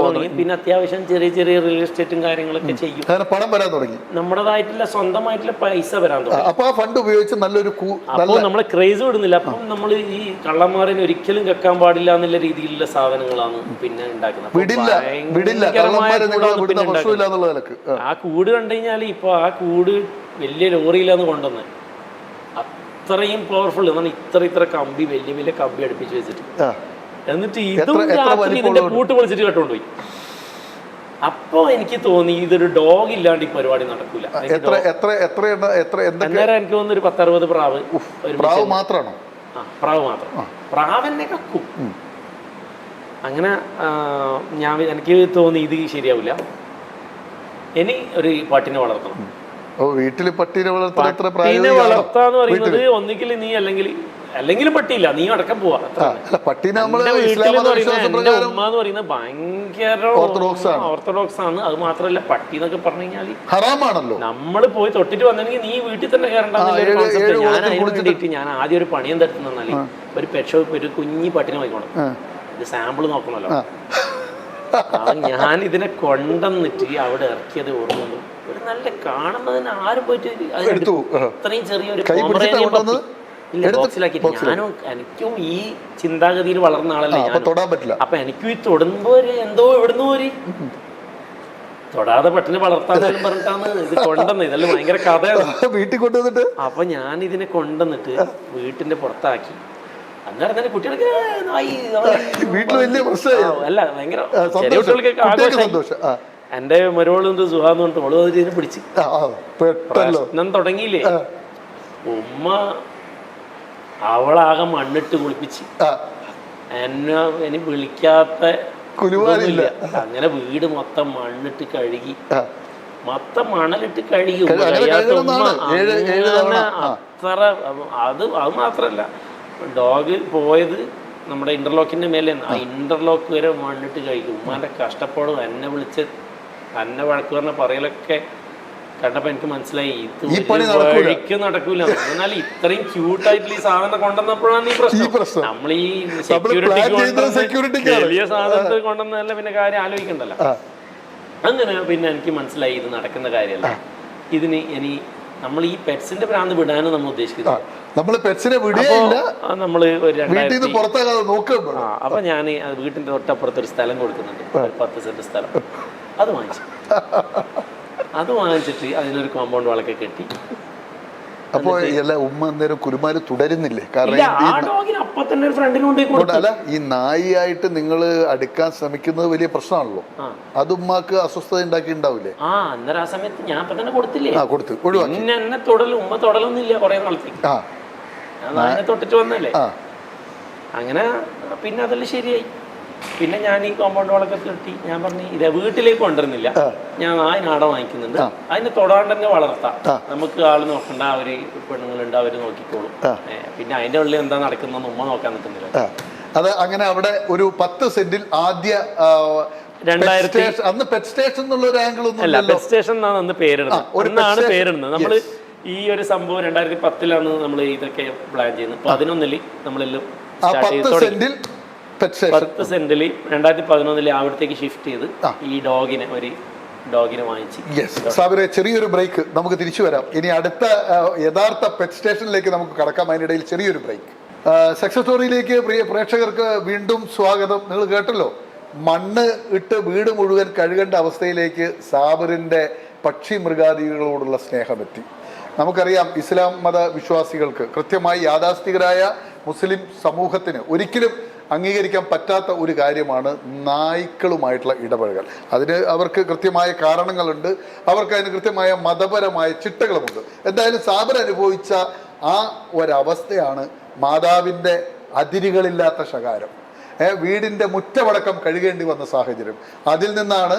തുടങ്ങി, പിന്നെ അത്യാവശ്യം ചെറിയ ചെറിയ റിയൽ എസ്റ്റേറ്റും കാര്യങ്ങളൊക്കെ ചെയ്യും. പണം വരാൻ തുടങ്ങി, നമ്മുടേതായിട്ടുള്ള സ്വന്തമായിട്ടുള്ള പൈസ വരാൻ തുടങ്ങി. അപ്പൊ ആ ഫണ്ട് ഉപയോഗിച്ച് നല്ലൊരു അപ്പോൾ നമ്മളെ ക്രേസ് വിടുന്നില്ല. അപ്പം നമ്മൾ ഈ കള്ളന്മാരന് ഒരിക്കലും വെക്കാൻ പാടില്ല എന്നുള്ള രീതിയിലുള്ള സാധനങ്ങളാണ് പിന്നെ ഉണ്ടാക്കുന്നത്. ആ കൂട് കണ്ടു കഴിഞ്ഞാൽ ഇപ്പൊ ആ കൂട് വലിയ ലോറിയിലാണ് കൊണ്ടുവന്നത്. അത്രയും പവർഫുൾ എന്നാണ്. ഇത്ര കമ്പി, വലിയ വലിയ കമ്പി അടുപ്പിച്ച് വെച്ചിട്ട്, എന്നിട്ട് ഇതും രാത്രി ഇതിന്റെ കൂട്ട് പൊളിച്ചിട്ട് കെട്ടുകൊണ്ടുപോയി. അപ്പൊ എനിക്ക് തോന്നി ഇതൊരു ഡോഗ് ഇല്ലാണ്ട് ഈ പരിപാടി നടക്കൂല. അന്നേരം എനിക്ക് തോന്നുന്നു ഒരു 10-60 പ്രാവ്. പ്രാവ് മാത്രമാണോ? പ്രാവ് മാത്രം. പ്രാവെന്നെ കക്കും. അങ്ങനെ എനിക്ക് തോന്നി ഇത് ശരിയാവില്ല, ഇനി ഒരു പട്ടിനെ വളർത്തണം. വീട്ടില് പട്ടിനെ വളർത്താന്ന് പറയുന്നത് ഒന്നുകിൽ നീ അല്ലെങ്കിൽ പട്ടിയില്ല, നീ അടക്കം പോവാ. ഉമ്മ എന്ന് പറയുന്നത് ഭയങ്കര ഓർത്തഡോക്സ് ആണ്. അത് മാത്രമല്ല പട്ടി എന്നൊക്കെ പറഞ്ഞു കഴിഞ്ഞാല് ഹറാമാണല്ലോ. നമ്മള് പോയി തൊട്ടിട്ട് വന്നെങ്കിൽ നീ വീട്ടിൽ തന്നെ കയറണ്ടെന്നുള്ള കോൺസെപ്റ്റ്. ഞാൻ അതിന് വേണ്ടിയിട്ട് ഞാൻ ആദ്യം ഒരു പണിയും തരുത്തുന്നാല് ഒരു പെറ്റ് ഷോപ്പ് ഒരു കുഞ്ഞി പട്ടിനെ വാങ്ങിക്കോണം. ഇത് സാമ്പിൾ നോക്കണല്ലോ. ഞാൻ ഇതിനെ കൊണ്ടുവന്നിട്ട് അവിടെ ഇറക്കിയത് ഓർമ്മ, ഒരു നല്ല കാണുന്നതിന് ആരും പോയിട്ട് ഇത്രയും ചെറിയൊരു ബോക്സിലാക്കിയിട്ട് ഞാനും എനിക്കും ഈ ചിന്താഗതിയിൽ വളർന്ന ആളല്ലേ ഞാൻ. അപ്പൊ എനിക്കും ഈ തൊടുമ്പോ എന്തോ എവിടുന്നോ ഒരു തൊടാതെ പെട്ടെന്ന് വളർത്താൻ പറഞ്ഞിട്ടാണ് ഇത് കൊണ്ടുവന്നത്. ഇതെല്ലാം ഭയങ്കര കഥയാണ്. വീട്ടിൽ കൊണ്ടുവന്നിട്ട് അപ്പൊ ഞാൻ ഇതിനെ കൊണ്ടുവന്നിട്ട് വീട്ടിന്റെ പുറത്താക്കി. അന്നേരം തന്നെ കുട്ടികൾക്ക് അല്ല ഭയങ്കര ചെറിയ കുട്ടികൾക്കൊക്കെ ആഘോഷം. എന്റെ മരുമോളുണ്ട് സുഹാന്ന് പറഞ്ഞിട്ട് അവള് വന്നിട്ട് ഇതിനെ പിടിച്ച് പ്രശ്നം തുടങ്ങിയില്ലേ. ഉമ്മ അവളാകെ മണ്ണിട്ട് കുളിപ്പിച്ച് എന്നെ വിളിക്കാത്ത കുലുവാനില്ല. അങ്ങനെ വീട് മൊത്തം മണ്ണിട്ട് കഴുകി, മൊത്തം മണലിട്ട് കഴുകി. അത്ര അത് മാത്രല്ല, ഡോഗ് പോയത് നമ്മുടെ ഇന്റർലോക്കിന്റെ മേലെ, ആ ഇന്റർലോക്ക് വരെ മണ്ണിട്ട് കഴിക്കും. ഉമ്മാന്റെ കഷ്ടപ്പാടും എന്നെ വിളിച്ച് എന്നെ വഴക്ക് പറഞ്ഞ പറയലൊക്കെ കണ്ടപ്പോ എനിക്ക് മനസ്സിലായി ഇത് വഴിക്ക് നടക്കൂല. എന്നാൽ ഇത്രയും ക്യൂട്ടായിട്ടുള്ള ഈ സാധനം കൊണ്ടുവന്നപ്പോഴാണ് ഈ പ്രശ്നം. നമ്മൾ ഈ സെക്യൂരിറ്റിക്ക് വലിയ സാധനത്തിൽ കൊണ്ടുവന്നതല്ല, പിന്നെ കാര്യം ആലോചിക്കണ്ടല്ലോ. അങ്ങനെ പിന്നെ എനിക്ക് മനസ്സിലായി ഇത് നടക്കുന്ന കാര്യമല്ല. ഇതിന് ഇനി നമ്മൾ ഈ പെറ്റ്സിന്റെ ഭ്രാന്ത് വിടാനും നമ്മൾ ഉദ്ദേശിക്കുന്നത്. അപ്പൊ ഞാൻ വീട്ടിന്റെ തൊട്ടപ്പുറത്ത് ഒരു സ്ഥലം കൊടുക്കുന്നുണ്ട്, 10 സെന്റ് സ്ഥലം. അത് വാങ്ങിച്ചിട്ട് അതിനൊരു കോമ്പൗണ്ട് വളക്കെ കെട്ടി. അപ്പൊ ഉമ്മ അന്നേരം കുരുമാര് തുടരുന്നില്ലേ? അല്ല, ഈ നായിയായിട്ട് നിങ്ങൾ അടുക്കാൻ ശ്രമിക്കുന്നത് വലിയ പ്രശ്നമാണല്ലോ. അത് ഉമ്മാക്ക് അസ്വസ്ഥത ഉണ്ടാക്കി ഉണ്ടാവില്ലേ? അന്നേരം ആ സമയത്ത് ഞാൻ തന്നെ കൊടുത്തില്ലേ, കൊടുത്തു ഒഴിവാക്കി. എന്നെ തൊടലും ഉമ്മ തൊടലൊന്നുമില്ല കുറെ നാളത്തേക്ക്. ഞാൻ അതിനെ തൊട്ടിട്ട് വന്നല്ലേ. അങ്ങനെ പിന്നെ അതെല്ലാം ശരിയായി. പിന്നെ ഞാൻ ഈ കോമ്പൗണ്ട് വളൊക്കെ കെട്ടി. ഞാൻ പറഞ്ഞു ഇത് വീട്ടിലേക്ക് കൊണ്ടുവരുന്നില്ല, ഞാൻ നാടൻ വാങ്ങിക്കുന്നുണ്ട്, അതിനെ തൊടാണ്ട് തന്നെ വളർത്താം, നമുക്ക് ആള് നോക്കണ്ട, അവര് പെണ്ണുങ്ങളുണ്ട് അവര് നോക്കിക്കോളും. പിന്നെ അതിന്റെ ഉള്ളിൽ എന്താ നടക്കുന്നതെന്ന് ഉമ്മ നോക്കാൻ നിൽക്കുന്നില്ല. അത് അങ്ങനെ അവിടെ ഒരു 10 സെന്റിൽ ആദ്യ 2000 അന്ന് പെറ്റ് സ്റ്റേഷൻ എന്നുള്ള ഒരു ആംഗിൾ ഒന്നും അല്ല, പെറ്റ് സ്റ്റേഷൻ എന്നാണ് അന്ന് പേരിടുന്നത്. പേരിടുന്നത് നമ്മള് ഈ ഒരു സംഭവം 2010 നമ്മൾ ഇതൊക്കെ പ്ലാൻ ചെയ്യുന്നത്. 2011 നമ്മളെല്ലാം സ്റ്റാർട്ട് സെന്റിൽ 10 സെന്റിൽ 2011 അവിടത്തേക്ക് ഷിഫ്റ്റ് ചെയ്ത് ഈ ഡോഗിനെ വാങ്ങിച്ച്. സാബിറെ, ചെറിയൊരു ബ്രേക്ക്, നമുക്ക് തിരിച്ചു വരാം. ഇനി അടുത്ത യഥാർത്ഥ പെറ്റ് സ്റ്റേഷനിലേക്ക് നമുക്ക് കടക്കാം. അതിനിടയിൽ ചെറിയൊരു ബ്രേക്ക്. സക്സസ് സ്റ്റോറിയിലേക്ക് പ്രിയ പ്രേക്ഷകർക്ക് വീണ്ടും സ്വാഗതം. നിങ്ങൾ കേട്ടല്ലോ, മണ്ണ് ഇട്ട് വീട് മുഴുവൻ കഴുകേണ്ട അവസ്ഥയിലേക്ക് സാബിറിന്റെ പക്ഷി മൃഗാദികളോടുള്ള സ്നേഹമെത്തി. നമുക്കറിയാം, ഇസ്ലാം മത വിശ്വാസികൾക്ക്, കൃത്യമായി യാഥാസ്ഥികരായ മുസ്ലിം സമൂഹത്തിന് ഒരിക്കലും അംഗീകരിക്കാൻ പറ്റാത്ത ഒരു കാര്യമാണ് നായ്ക്കളുമായിട്ടുള്ള ഇടപഴകൽ. അതിന് അവർക്ക് കൃത്യമായ കാരണങ്ങളുണ്ട്, അവർക്ക് അതിന് കൃത്യമായ മതപരമായ ചിട്ടകളുമുണ്ട്. എന്തായാലും സാബിർ അനുഭവിച്ച ആ ഒരവസ്ഥയാണ് മാതാവിൻ്റെ അതിരുകളില്ലാത്ത ശകാരം. വീടിൻ്റെ മുറ്റമടക്കം കഴുകേണ്ടി വന്ന സാഹചര്യം. അതിൽ നിന്നാണ്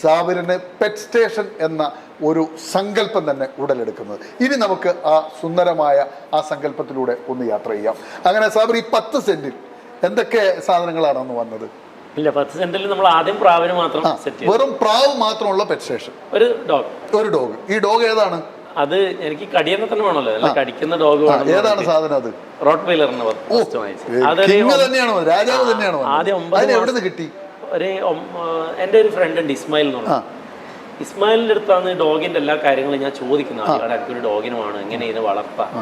സാബിറിന് പെറ്റ് സ്റ്റേഷൻ എന്ന ഒരു സങ്കല്പം തന്നെ ഉടലെടുക്കുന്നത്. ഇനി നമുക്ക് ആ സുന്ദരമായ ആ സങ്കല്പത്തിലൂടെ ഒന്ന് യാത്ര ചെയ്യാം. അങ്ങനെ സാബിർ, ഈ 10 സെന്റിൽ എന്തൊക്കെ സാധനങ്ങളാണ് അന്ന് വന്നത്? ഇല്ല, 10 സെന്റിൽ നമ്മൾ ആദ്യം പ്രാവിന് മാത്രം സെറ്റ് ചെയ്തു. വെറും പ്രാവ് മാത്രമുള്ള പെറ്റ് സ്റ്റേഷൻ. ഒരു ഡോഗ്. ഈ ഡോഗ് ഏതാണ്? അത് എനിക്ക് കടിയെന്ന് തന്നെ വേണമല്ലോ, അല്ല കടിക്കുന്ന ഡോഗ്. ഏതാണ് സാധനം? അത് റോട്ട് വെയിലർ തന്നെയാണോ? രാജാവ് തന്നെയാണോ? ആദ്യം എവിടെ നിന്ന് കിട്ടി? എൻ്റെ ഒരു ഫ്രണ്ട് ഉണ്ട്, ഇസ്മായിൽ എന്ന് പറഞ്ഞു. ഇസ്മായിലിന്റെ അടുത്താണ് ഡോഗിന്റെ എല്ലാ കാര്യങ്ങളും ഞാൻ ചോദിക്കുന്നത്. എനിക്കൊരു ഡോഗിനുമാണ്, എങ്ങനെ ഇതിനെ വളർത്താം.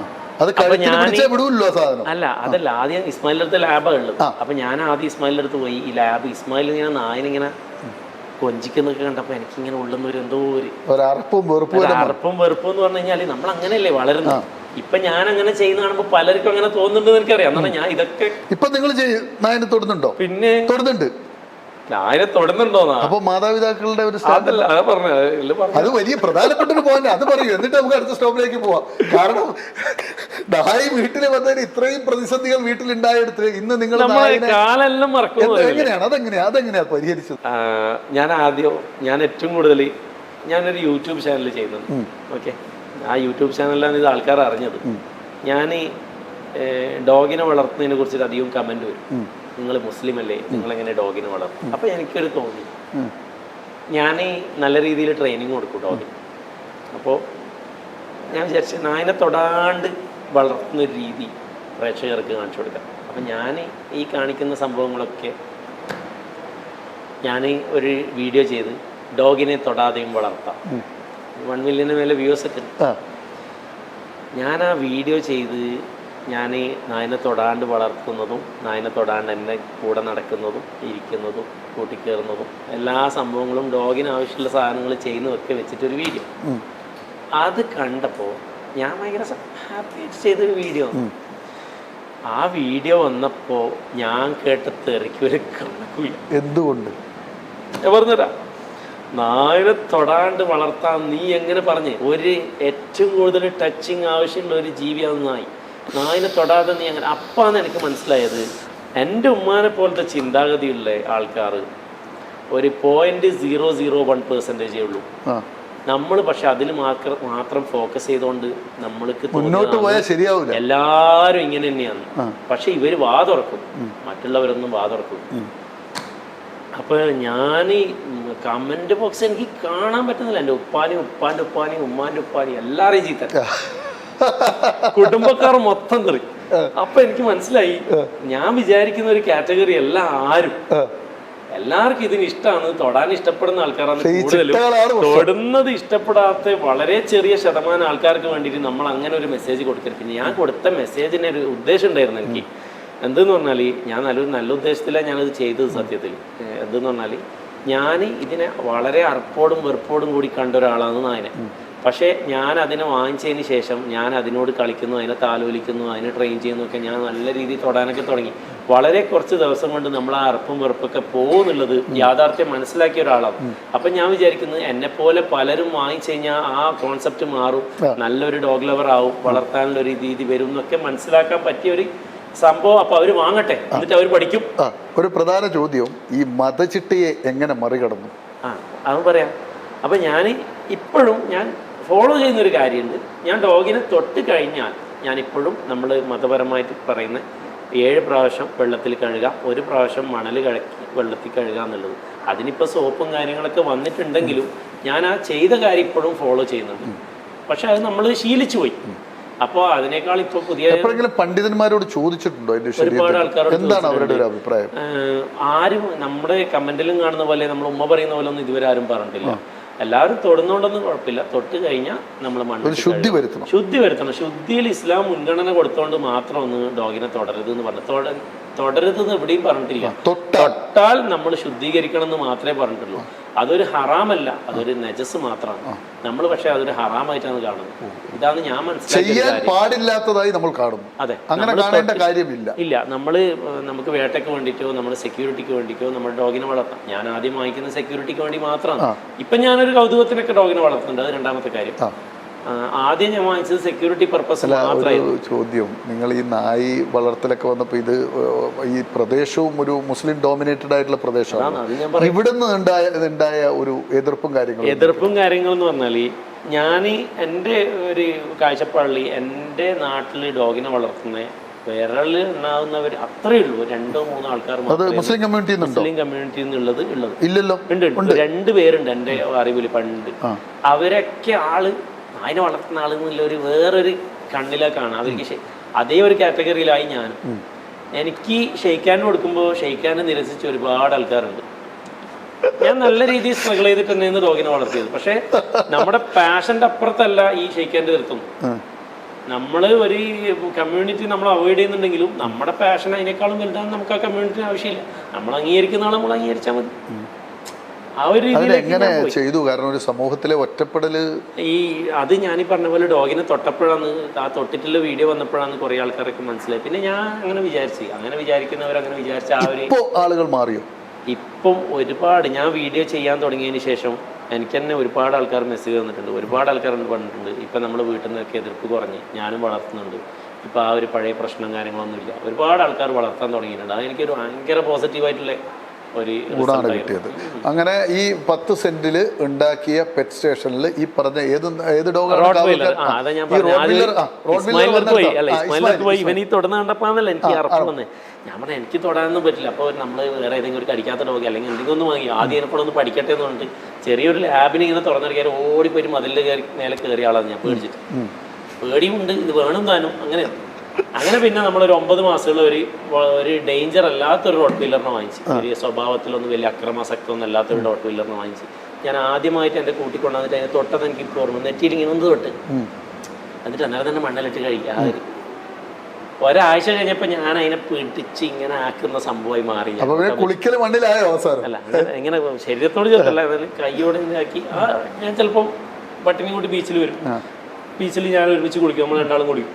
അല്ല, അതല്ല, ആദ്യം ഇസ്മായിലിന്റെ അടുത്ത് ലാബാണ് ഉള്ളത്. അപ്പൊ ഞാൻ ആദ്യം ഇസ്മായിലിന്റെ അടുത്ത് പോയി. ഈ ലാബ് ഇസ്മായിൽ ഇങ്ങനെ നായനിങ്ങനെ കൊഞ്ചിക്കുന്നൊക്കെ കണ്ടപ്പോ എനിക്കിങ്ങനെ ഉള്ളുന്നൊരു എന്തോ ഒരു അറപ്പും വെറുപ്പും എന്ന് പറഞ്ഞു കഴിഞ്ഞാല് നമ്മൾ അങ്ങനെയല്ലേ വളരുന്നത്. ഇപ്പൊ ഞാൻ അങ്ങനെ ചെയ്യുന്ന കാണുമ്പോ പലർക്കും അങ്ങനെ തോന്നുന്നുണ്ടെന്ന് എനിക്കറിയാം. എന്നാ ഞാൻ ഇതൊക്കെ ഇപ്പൊ നിങ്ങൾ നായനെ തൊടുന്നുണ്ടോ? പിന്നെ തൊടുന്നുണ്ട്. നായനെ തൊടുന്നുണ്ടോന്നാ? അപ്പൊ മാതാപിതാക്കളുടെ ഒരു അത് വലിയ പ്രധാനപ്പെട്ട ഒരു പോയിന്റ്. അത് പറയൂ, എന്നിട്ട് നമുക്ക് അടുത്ത സ്റ്റോപ്പിലേക്ക് പോവാം. കാരണം നായ വീട്ടിൽ വന്നതിന് ഇത്രയും പ്രതിസന്ധികൾ വീട്ടിലുണ്ടായെടുത്ത് ഇന്ന് നിങ്ങൾ എങ്ങനെയാണ് അതെങ്ങനെയാ പരിഹരിച്ചത്? ഞാൻ ഏറ്റവും കൂടുതൽ ഞാനൊരു യൂട്യൂബ് ചാനൽ ചെയ്യുന്നുണ്ട്. ഓക്കെ, ആ യൂട്യൂബ് ചാനലിലാണ് ഇത് ആൾക്കാർ അറിഞ്ഞത്. ഞാൻ ഡോഗിനെ വളർത്തുന്നതിനെ കുറിച്ചിട്ട് അധികം കമന്റ് വരും. നിങ്ങൾ മുസ്ലിം അല്ലേ, നിങ്ങളെങ്ങനെ ഡോഗിനെ വളർത്തും? അപ്പോൾ എനിക്കൊരു തോന്നി, ഞാൻ നല്ല രീതിയിൽ ട്രെയിനിങ് കൊടുക്കും ഡോഗിന്. അപ്പോൾ ഞാൻ വിചാരിച്ചു നായനെ തൊടാണ്ട് വളർത്തുന്നൊരു രീതി പ്രേക്ഷകർക്ക് കാണിച്ചു കൊടുക്കാം. അപ്പം ഞാൻ ഈ കാണിക്കുന്ന സംഭവങ്ങളൊക്കെ ഞാൻ ഒരു വീഡിയോ ചെയ്ത് ഡോഗിനെ തൊടാതെയും വളർത്താം. 1 മില്യന് മേലെ വ്യൂസ് ഒക്കെ. ഞാൻ ആ വീഡിയോ ചെയ്ത് ഞാൻ നായനെ തൊടാണ്ട് വളർത്തുന്നതും നായനെ തൊടാണ്ട് എന്നെ കൂടെ നടക്കുന്നതും ഇരിക്കുന്നതും കൂട്ടിക്കയറുന്നതും എല്ലാ സംഭവങ്ങളും ഡോഗിന് ആവശ്യമുള്ള സാധനങ്ങൾ ചെയ്യുന്നതൊക്കെ വെച്ചിട്ടൊരു വീഡിയോ. അത് കണ്ടപ്പോൾ ഞാൻ ഭയങ്കര ഹാപ്പി ചെയ്തൊരു വീഡിയോ. ആ വീഡിയോ വന്നപ്പോൾ ഞാൻ കേട്ട തെറിക്ക് ഒരു കണക്കില്ല. എന്തുകൊണ്ട്? ഞാൻ പറഞ്ഞുതരാം. നായനെ തൊടാണ്ട് വളർത്താൻ നീ എങ്ങനെ പറഞ്ഞ്? ഏറ്റവും കൂടുതൽ ടച്ചിങ് ആവശ്യമുള്ള ഒരു ജീവിയാണ് നായി. നായനെ തൊടാതെ നീ അങ്ങനെ? അപ്പാന്ന് എനിക്ക് മനസ്സിലായത്, എൻ്റെ ഉമ്മാനെ പോലത്തെ ചിന്താഗതിയുള്ള ആൾക്കാർ ഒരു 0.001% ഉള്ളൂ. നമ്മൾ പക്ഷെ അതിൽ മാത്രം ഫോക്കസ് ചെയ്തുകൊണ്ട് നമ്മൾക്ക് മുന്നോട്ട് പോയാൽ ശരിയാവില്ല. എല്ലാവരും ഇങ്ങനെ തന്നെയാണ്. പക്ഷെ ഇവര് വാതുറക്കും, മറ്റുള്ളവരൊന്നും വാതുറക്കും. അപ്പൊ ഞാൻ കമന്റ് ബോക്സ് എനിക്ക് കാണാൻ പറ്റുന്നില്ല. എൻ്റെ ഉപ്പാനും ഉമ്മാൻ്റെ ഉപ്പാനും എല്ലാവരെയും ചീത്ത, കുടുംബക്കാർ മൊത്തം തെറി. അപ്പൊ എനിക്ക് മനസ്സിലായി, ഞാൻ വിചാരിക്കുന്ന ഒരു കാറ്റഗറി അല്ല ആരും. എല്ലാവർക്കും ഇതിന് ഇഷ്ടമാണ്, തൊടാൻ ഇഷ്ടപ്പെടുന്ന ആൾക്കാരാണ് കൂടുതലും. തൊടുന്നത് ഇഷ്ടപ്പെടാത്ത വളരെ ചെറിയ ശതമാനം ആൾക്കാർക്ക് വേണ്ടിയിട്ട് നമ്മൾ അങ്ങനെ ഒരു മെസ്സേജ് കൊടുക്കരുത്. പിന്നെ ഞാൻ കൊടുത്ത മെസ്സേജിന് ഒരു ഉദ്ദേശം ഉണ്ടായിരുന്നു എനിക്ക്. എന്തെന്ന് പറഞ്ഞാൽ, ഞാൻ നല്ല ഉദ്ദേശത്തിലാണ് ഞാനത് ചെയ്തത്. സത്യത്തിൽ എന്തെന്ന് പറഞ്ഞാൽ, ഞാൻ ഇതിനെ വളരെ അർപ്പോടും വെറുപ്പോടും കൂടി കണ്ട ഒരാളാണ് നായനെ. പക്ഷേ ഞാൻ അതിനെ വാങ്ങിച്ചതിന് ശേഷം ഞാൻ അതിനോട് കളിക്കുന്നു, അതിനെ താലോലിക്കുന്നു, അതിനെ ട്രെയിൻ ചെയ്യുന്നതൊക്കെ ഞാൻ നല്ല രീതിയിൽ തൊടാനൊക്കെ തുടങ്ങി. വളരെ കുറച്ച് ദിവസം കൊണ്ട് നമ്മൾ ആ അറപ്പും വെറുപ്പൊക്കെ പോകുന്നുള്ളത് യാഥാർത്ഥ്യം മനസ്സിലാക്കിയ ഒരാളാണ്. അപ്പം ഞാൻ വിചാരിക്കുന്നത്, എന്നെപ്പോലെ പലരും വാങ്ങിച്ചു കഴിഞ്ഞാൽ ആ കോൺസെപ്റ്റ് മാറും, നല്ലൊരു ഡോഗ് ലവർ ആവും, വളർത്താനുള്ള ഒരു രീതി വരും എന്നൊക്കെ മനസ്സിലാക്കാൻ പറ്റിയ ഒരു സംഭവം. അപ്പൊ അവര് വാങ്ങട്ടെ, എന്നിട്ട് അവർ പഠിക്കും. ഒരു പ്രധാന ചോദ്യം, ഈ മതചിട്ടയെ എങ്ങനെ മറികടന്നു? അത് പറയാം. അപ്പൊ ഞാൻ ഇപ്പോഴും ഞാൻ ഫോളോ ചെയ്യുന്നൊരു കാര്യമുണ്ട്. ഞാൻ ഡോഗിനെ തൊട്ട് കഴിഞ്ഞാൽ ഞാൻ ഇപ്പോഴും നമ്മൾ മതപരമായിട്ട് പറയുന്ന 7 പ്രാവശ്യം വെള്ളത്തിൽ കഴുകുക, 1 പ്രാവശ്യം മണൽ കലക്കി വെള്ളത്തിൽ കഴുകുക എന്നുള്ളത്. അതിനിപ്പോൾ സോപ്പും കാര്യങ്ങളൊക്കെ വന്നിട്ടുണ്ടെങ്കിലും ഞാൻ ആ ചെയ്ത കാര്യം ഇപ്പോഴും ഫോളോ ചെയ്യുന്നുണ്ട്. പക്ഷെ അത് നമ്മൾ ശീലിച്ചു പോയി. അപ്പോൾ അതിനേക്കാൾ ഇപ്പോൾ പുതിയ എപ്പോഴെങ്കിലും പണ്ഡിതന്മാരോട് ചോദിച്ചിട്ടുണ്ടോ അതിന്റെ ഒരുപാട് ആൾക്കാരോട് എന്താണ് അവരുടെ ഒരു അഭിപ്രായം? ആരും നമ്മുടെ കമന്റിലും കാണുന്ന പോലെ നമ്മൾ ഉമ്മ പറയുന്ന പോലെ ഒന്നും ഇതുവരെ ആരും പറഞ്ഞിട്ടില്ല. എല്ലാവരും തൊടുന്നോണ്ടൊന്നും കുഴപ്പമില്ല, തൊട്ട് കഴിഞ്ഞാൽ നമ്മൾ മണ്ണിൽ ശുദ്ധി വരുത്തണം. ശുദ്ധിയിൽ ഇസ്ലാം മുൻഗണന കൊടുത്തോണ്ട് മാത്രം ഒന്ന് ഡോഗിനെ തുടരുത് എന്ന് പറഞ്ഞു. തുടരുത് എന്ന് എവിടെയും പറഞ്ഞിട്ടില്ല. തൊട്ടാൽ നമ്മൾ ശുദ്ധീകരിക്കണം എന്ന് മാത്രമേ പറഞ്ഞിട്ടുള്ളൂ. അതൊരു ഹറാമല്ല, അതൊരു നജസ് മാത്രമാണ്. നമ്മൾ പക്ഷെ അതൊരു ഹറാമായിട്ടാണ് കാണുന്നത്. ഇതാണ് ഞാൻ മനസ്സിലാക്കിയത്. പാടില്ലാത്തതായി നമ്മൾ കാണുന്നു. അതെ, അങ്ങനെ കാണേണ്ട കാര്യമില്ല. ഇല്ല, നമുക്ക് വേട്ടയ്ക്ക് വേണ്ടിയിട്ടോ നമ്മുടെ സെക്യൂരിറ്റിക്ക് വേണ്ടിയിട്ടോ നമ്മുടെ ഡോഗിനെ വളർത്താം. ഞാൻ ആദ്യം വാങ്ങിക്കുന്ന സെക്യൂരിറ്റിക്ക് വേണ്ടി മാത്രമാണ്. ഇപ്പൊ ഞാനൊരു കൗതുകത്തിനൊക്കെ ഡോഗിനെ വളർത്തുന്നുണ്ട്. അത് രണ്ടാമത്തെ കാര്യം. ആദ്യം ഞാൻ വാങ്ങിച്ചത് സെക്യൂരിറ്റി പർപ്പസ് മാത്രമായിരുന്നു. ചോദ്യം, നിങ്ങൾ ഈ നായി വളർത്തലൊക്കെ വന്നപ്പോൾ ഇത് ഈ പ്രദേശവും ഒരു മുസ്ലിം ഡോമിനേറ്റഡ് ആയിട്ടുള്ള പ്രദേശമാണ്. ഇവിടുന്ന് ഉണ്ടായ ഒരു എതിർപ്പും കാര്യങ്ങളും എന്ന് പറഞ്ഞാൽ ഞാൻ എൻ്റെ ഒരു കാഴ്ചപ്പാടിൽ എൻ്റെ നാട്ടിൽ ഡോഗിനെ വളർത്തുന്ന വിരല് ഉണ്ടാകുന്നവർ അത്രയേ ഉള്ളൂ. 2-3 ആൾക്കാർ മുസ്ലിം കമ്മ്യൂണിറ്റി എന്നുള്ളത് ഇല്ലല്ലോ. ഉണ്ട്, 2 പേരുണ്ട് എൻ്റെ അറിവിൽ പണ്ട്. അവരൊക്കെ അതിനെ വളർത്തുന്ന ആളെന്നുള്ള ഒരു വേറൊരു കണ്ണിലേക്കാണ് അവർക്ക്. അതേ ഒരു കാറ്റഗറിയിലായി ഞാനും. എനിക്ക് ഷെയ്ക്കാൻ കൊടുക്കുമ്പോൾ ഷെയ്ക്കാനെ നിരസിച്ച ഒരുപാട് ആൾക്കാരുണ്ട്. ഞാൻ നല്ല രീതിയിൽ സ്ട്രഗിൾ ചെയ്തിട്ട് തന്നെയാണ് ഡോഗിനെ വളർത്തിയത്. പക്ഷെ നമ്മുടെ പാഷന്റെ അപ്പുറത്തല്ല ഈ ഷെയ്ക്കാൻ്റെ തീർത്തും. നമ്മൾ ഒരു കമ്മ്യൂണിറ്റി നമ്മൾ അവോയ്ഡ് ചെയ്യുന്നുണ്ടെങ്കിലും നമ്മുടെ പാഷൻ അതിനേക്കാളും വലുതാണ്. നമുക്ക് ആ കമ്മ്യൂണിറ്റിന് ആവശ്യമില്ല. നമ്മൾ അംഗീകരിക്കുന്ന ആളെ നമ്മൾ അംഗീകരിച്ചാൽ മതി. എങ്ങനെ ചെയ്തു? കാരണം ഒരു സമൂഹത്തിലെ ഒറ്റപ്പെടല് അത് ഞാനീ പറഞ്ഞ പോലെ ഡോഗിനെ തൊട്ടപ്പോഴാണ്, ആ തൊട്ടിട്ടുള്ള വീഡിയോ വന്നപ്പോഴാണ് കുറെ ആൾക്കാരൊക്കെ മനസ്സിലായി. പിന്നെ ഞാൻ അങ്ങനെ വിചാരിക്കുന്നവരങ്ങനെ വിചാരിച്ച ആളുകൾ മാറിയോ? ഇപ്പം ഒരുപാട് ഞാൻ വീഡിയോ ചെയ്യാൻ തുടങ്ങിയതിന് ശേഷം എനിക്ക് തന്നെ ഒരുപാട് ആൾക്കാർ മെസ്സേജ് തന്നിട്ടുണ്ട്. ഒരുപാട് ആൾക്കാർ പറഞ്ഞിട്ടുണ്ട് ഇപ്പം നമ്മൾ വീട്ടിൽ നിന്നൊക്കെ എതിർപ്പ് കുറഞ്ഞ് ഞാനും വളർത്തുന്നുണ്ട്. ഇപ്പം ആ ഒരു പഴയ പ്രശ്നം കാര്യങ്ങളൊന്നുമില്ല. ഒരുപാട് ആൾക്കാർ വളർത്താൻ തുടങ്ങിയിട്ടുണ്ട്. അതെനിക്കൊരു ഭയങ്കര പോസിറ്റീവായിട്ടുള്ള ഗുണമാണ് കിട്ടിയത്. അങ്ങനെ ഈ 10 സെന്റിൽ ഉണ്ടാക്കിയ പെറ്റ് സ്റ്റേഷനിൽ ഈ പറഞ്ഞ ഏത് ഡോഗാണ് ഇവനീ തൊടുന്ന കണ്ടപ്പോഴാണല്ലോ എനിക്ക് അറപ്പ് വന്നത്. ഞാൻ പറഞ്ഞാൽ എനിക്ക് തൊടാനൊന്നും പറ്റില്ല. അപ്പോൾ നമ്മൾ വേറെ ഏതെങ്കിലും ഒരു കടിക്കാത്ത ഡോഗ് അല്ലെങ്കിൽ എന്തെങ്കിലും ഒന്ന് വാങ്ങി ആദ്യം എപ്പോഴൊന്ന് പഠിക്കട്ടെ എന്ന് പറഞ്ഞിട്ട് ചെറിയൊരു ലാബിന് ഇങ്ങനെ തുറന്നിരിക്കാൻ ഓടിപ്പോയി മതിലിൽ മേലെ കയറിയ ആളാണ് ഞാൻ. പേടിച്ചിട്ട് പേടിയുണ്ട്, ഇത് വേണം താനും. അങ്ങനെ പിന്നെ നമ്മളൊരു 9 മാസമുള്ള ഒരു ഡേഞ്ചർ അല്ലാത്തൊരു റോട്ട് വീലറിനെ വാങ്ങിച്ചു. ഒരു സ്വഭാവത്തിലൊന്നും വലിയ അക്രമാസക്തമൊന്നും അല്ലാത്തൊരു റോട്ട് വീലറിനെ വാങ്ങിച്ചു. ഞാൻ ആദ്യമായിട്ട് എൻ്റെ കൂട്ടിക്കൊണ്ടുവന്നിട്ട് അതിനെ തൊട്ടത് എനിക്ക് ഇപ്പോൾ ഓർമ്മ. നെറ്റിയിൽ ഇങ്ങനെ ഒന്ന് തൊട്ട് എന്നിട്ട് അന്നേരം തന്നെ മണ്ണിലിട്ട് കഴിക്കുക. ഒരാഴ്ച കഴിഞ്ഞപ്പോൾ ഞാൻ അതിനെ പിടിച്ച് ഇങ്ങനെ ആക്കുന്ന സംഭവമായി മാറി. അല്ല, എങ്ങനെ ശരീരത്തോട് ചേർത്തല്ല, കൈയോടെ ആക്കി. ഞാൻ ചിലപ്പം പട്ടിണി കൂട്ടി ബീച്ചിൽ വരും. ബീച്ചിൽ ഞാൻ ഒരുമിച്ച് കുളിക്കും, നമ്മൾ 2 ആളും കുളിക്കും.